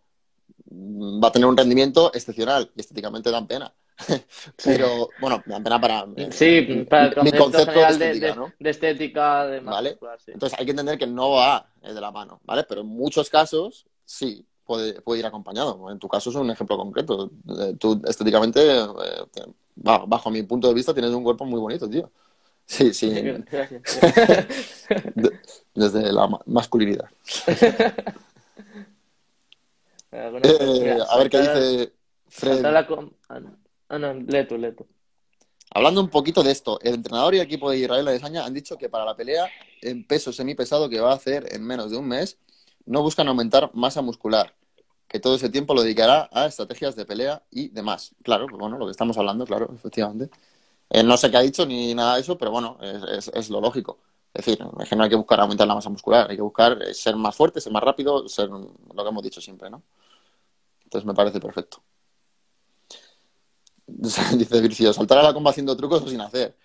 va a tener un rendimiento excepcional y estéticamente dan pena. Sí. Pero, bueno, me dan pena para Sí, para el mi concepto concepto de general estética, ¿no? de estética, de masa ¿Vale? muscular, sí. Entonces hay que entender que no va de la mano, ¿vale? Pero en muchos casos sí puede ir acompañado. En tu caso es un ejemplo concreto. Tú estéticamente, bajo mi punto de vista, tienes un cuerpo muy bonito, tío. Sí, sí, Gracias. desde la masculinidad. Alguna pregunta. Mira, A ver qué dice saltar Fred. la no, lee tú. Hablando un poquito de esto, el entrenador y el equipo de Israel Adesanya han dicho que para la pelea en peso semipesado que va a hacer en menos de un mes, no buscan aumentar masa muscular, que todo ese tiempo lo dedicará a estrategias de pelea y demás. Claro, pues bueno, lo que estamos hablando, claro, efectivamente. No sé qué ha dicho ni nada de eso, pero bueno, es lo lógico. Es decir, es que no hay que buscar aumentar la masa muscular, hay que buscar ser más fuerte, ser más rápido, ser lo que hemos dicho siempre, ¿no? Entonces me parece perfecto. Dice Vircio, saltar a la comba haciendo trucos o sin hacer.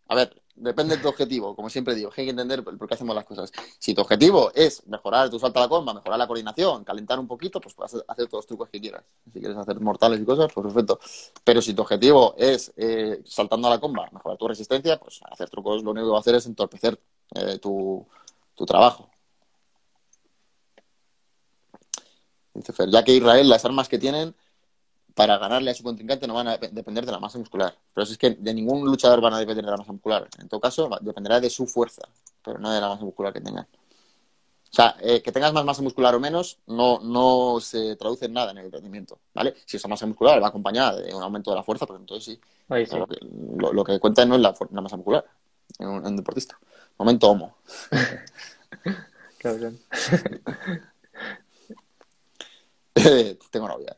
A ver, depende de tu objetivo, como siempre digo, hay que entender por qué hacemos las cosas. Si tu objetivo es mejorar tu salto a la comba, mejorar la coordinación, calentar un poquito, pues puedes hacer todos los trucos que quieras. Si quieres hacer mortales y cosas, pues perfecto. Pero si tu objetivo es, saltando a la comba, mejorar tu resistencia, pues hacer trucos lo único que va a hacer es entorpecer tu trabajo. Dice Fer, ya que Israel, las armas que tienen para ganarle a su contrincante no van a depender de la masa muscular. Pero es que de ningún luchador van a depender de la masa muscular. En todo caso, dependerá de su fuerza, pero no de la masa muscular que tengan. O sea, que tengas más masa muscular o menos no se traduce en nada en el rendimiento, ¿vale? Si esa masa muscular va acompañada de un aumento de la fuerza, pues entonces sí. Ahí Pero sí. lo que cuenta no es la masa muscular en un deportista. Momento homo. Cabrón. Tengo novia.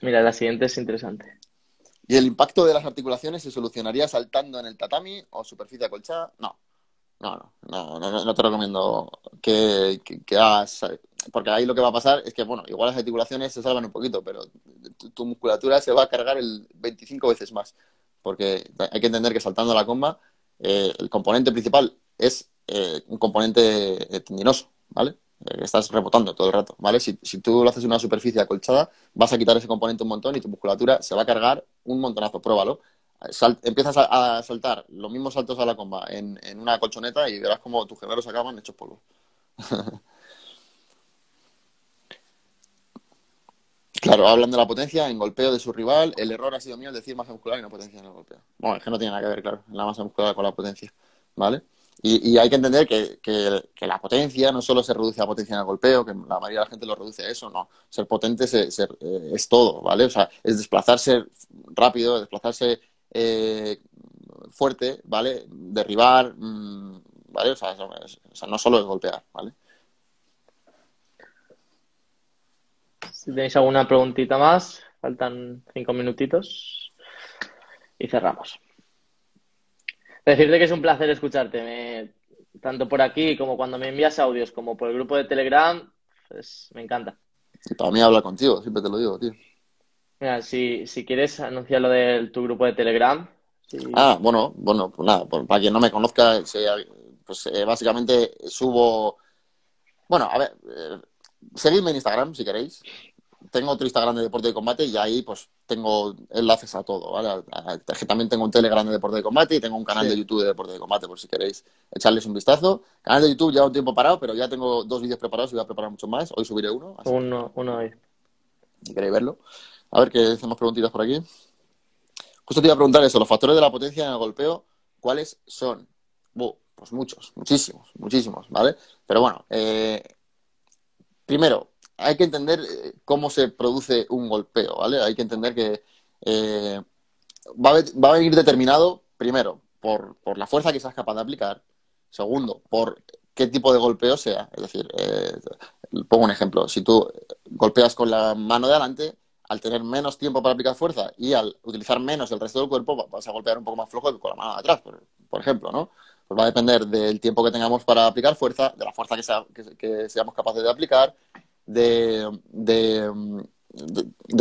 Mira, la siguiente es interesante. ¿Y el impacto de las articulaciones se solucionaría saltando en el tatami o superficie acolchada? No. No te recomiendo que hagas, porque ahí lo que va a pasar es que, bueno, igual las articulaciones se salvan un poquito, pero tu musculatura se va a cargar el 25 veces más, porque hay que entender que saltando la comba, el componente principal es un componente tendinoso, ¿vale? Estás rebotando todo el rato, ¿vale? Si tú lo haces en una superficie acolchada, vas a quitar ese componente un montón y tu musculatura se va a cargar un montonazo, pruébalo. Empiezas a saltar los mismos saltos a la comba en una colchoneta y verás como tus gemelos acaban hechos polvo. Claro, hablan de la potencia en golpeo de su rival. El error ha sido mío al decir masa muscular y no potencia en el golpeo. Bueno, es que no tiene nada que ver, claro, la masa muscular con la potencia, ¿vale? Y hay que entender que la potencia no solo se reduce a potencia en el golpeo, que la mayoría de la gente lo reduce a eso, no. Ser potente es todo, ¿vale? O sea, es desplazarse rápido, desplazarse eh, fuerte, ¿vale? Derribar, ¿vale? O sea, no solo es golpear, ¿vale? Si tenéis alguna preguntita más, faltan 5 minutitos y cerramos. Decirte que es un placer escucharte, tanto por aquí como cuando me envías audios, como por el grupo de Telegram, pues me encanta. Y para mí hablar contigo, siempre te lo digo, tío. Mira, si quieres anunciar lo de tu grupo de Telegram, sí. Bueno, pues nada, para quien no me conozca, pues básicamente subo. Bueno, a ver, seguidme en Instagram si queréis. Tengo otro Instagram de deporte de combate y ahí pues tengo enlaces a todo, ¿vale? También tengo un Telegram de deporte de combate y tengo un canal de Sí, YouTube de deporte de combate por si queréis echarles un vistazo. Canal de YouTube ya un tiempo parado, pero ya tengo 2 vídeos preparados y voy a preparar muchos más. Hoy subiré uno, así que uno hoy. si queréis verlo. A ver, qué hacemos preguntitas por aquí. Justo te iba a preguntar eso, los factores de la potencia en el golpeo, ¿cuáles son? Pues muchos, muchísimos, ¿vale? Pero bueno, primero, hay que entender cómo se produce un golpeo, ¿vale? Hay que entender que eh, va a venir determinado, primero, por la fuerza que seas capaz de aplicar. Segundo, por qué tipo de golpeo sea. Es decir, pongo un ejemplo. Si tú golpeas con la mano de adelante, al tener menos tiempo para aplicar fuerza y al utilizar menos el resto del cuerpo, vas a golpear un poco más flojo que con la mano de atrás, por ejemplo, ¿no? Pues va a depender del tiempo que tengamos para aplicar fuerza, de la fuerza que seamos capaces de aplicar, de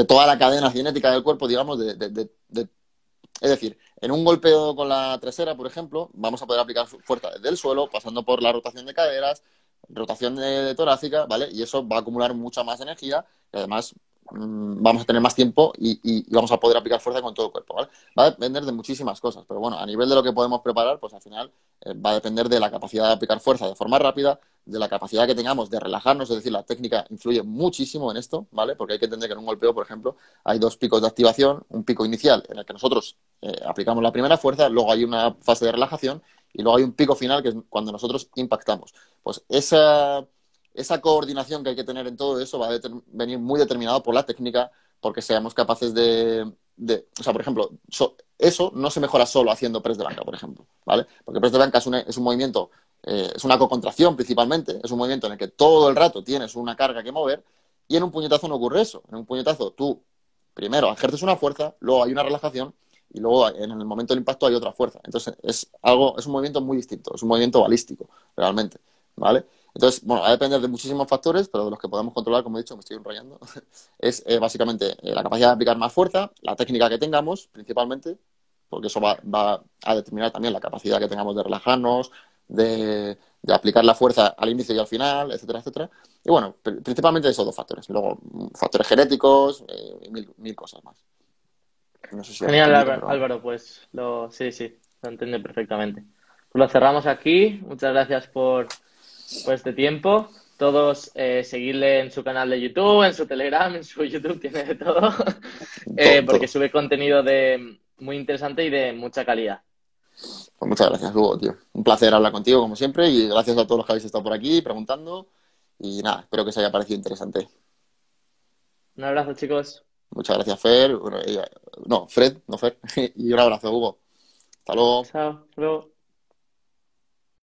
toda la cadena cinética del cuerpo, digamos, es decir, en un golpeo con la trasera, por ejemplo, vamos a poder aplicar fuerza desde el suelo, pasando por la rotación de caderas, rotación de torácica, ¿vale? Y eso va a acumular mucha más energía y además vamos a tener más tiempo y vamos a poder aplicar fuerza con todo el cuerpo, ¿vale? Va a depender de muchísimas cosas, pero bueno, a nivel de lo que podemos preparar, pues al final va a depender de la capacidad de aplicar fuerza de forma rápida, de la capacidad que tengamos de relajarnos, es decir, la técnica influye muchísimo en esto, ¿vale? Porque hay que entender que en un golpeo, por ejemplo, hay dos picos de activación, un pico inicial en el que nosotros aplicamos la primera fuerza, luego hay una fase de relajación y luego hay un pico final que es cuando nosotros impactamos. Pues esa coordinación que hay que tener en todo eso va a venir muy determinado por la técnica, porque seamos capaces o sea, por ejemplo, eso no se mejora solo haciendo press de banca, por ejemplo, ¿vale? Porque press de banca es un movimiento, es una cocontracción principalmente, es un movimiento en el que todo el rato tienes una carga que mover y en un puñetazo no ocurre eso. En un puñetazo tú primero ejerces una fuerza, luego hay una relajación y luego en el momento del impacto hay otra fuerza. Entonces es un movimiento muy distinto, es un movimiento balístico, realmente, ¿vale? Entonces, bueno, va a depender de muchísimos factores, pero de los que podemos controlar, como he dicho, me estoy enrollando, es básicamente la capacidad de aplicar más fuerza, la técnica que tengamos, principalmente, porque eso va a determinar también la capacidad que tengamos de relajarnos, de aplicar la fuerza al inicio y al final, etcétera, etcétera. Y bueno, principalmente esos dos factores. Luego, factores genéticos y mil cosas más. No sé si has Genial, entendido, pero... Álvaro, pues sí, sí, lo entiendo perfectamente. Pues lo cerramos aquí. Muchas gracias por este tiempo. Todos seguirle en su canal de YouTube, en su Telegram, en su YouTube, tiene de todo, Todo, porque todo. sube contenido muy interesante y de mucha calidad. Pues muchas gracias, Hugo, tío. Un placer hablar contigo, como siempre, y gracias a todos los que habéis estado por aquí preguntando. Y nada, espero que os haya parecido interesante. Un abrazo, chicos. Muchas gracias, Fer. Bueno, no, Fred, no Fer. Y un abrazo, Hugo. Hasta luego. Chao. Hasta luego.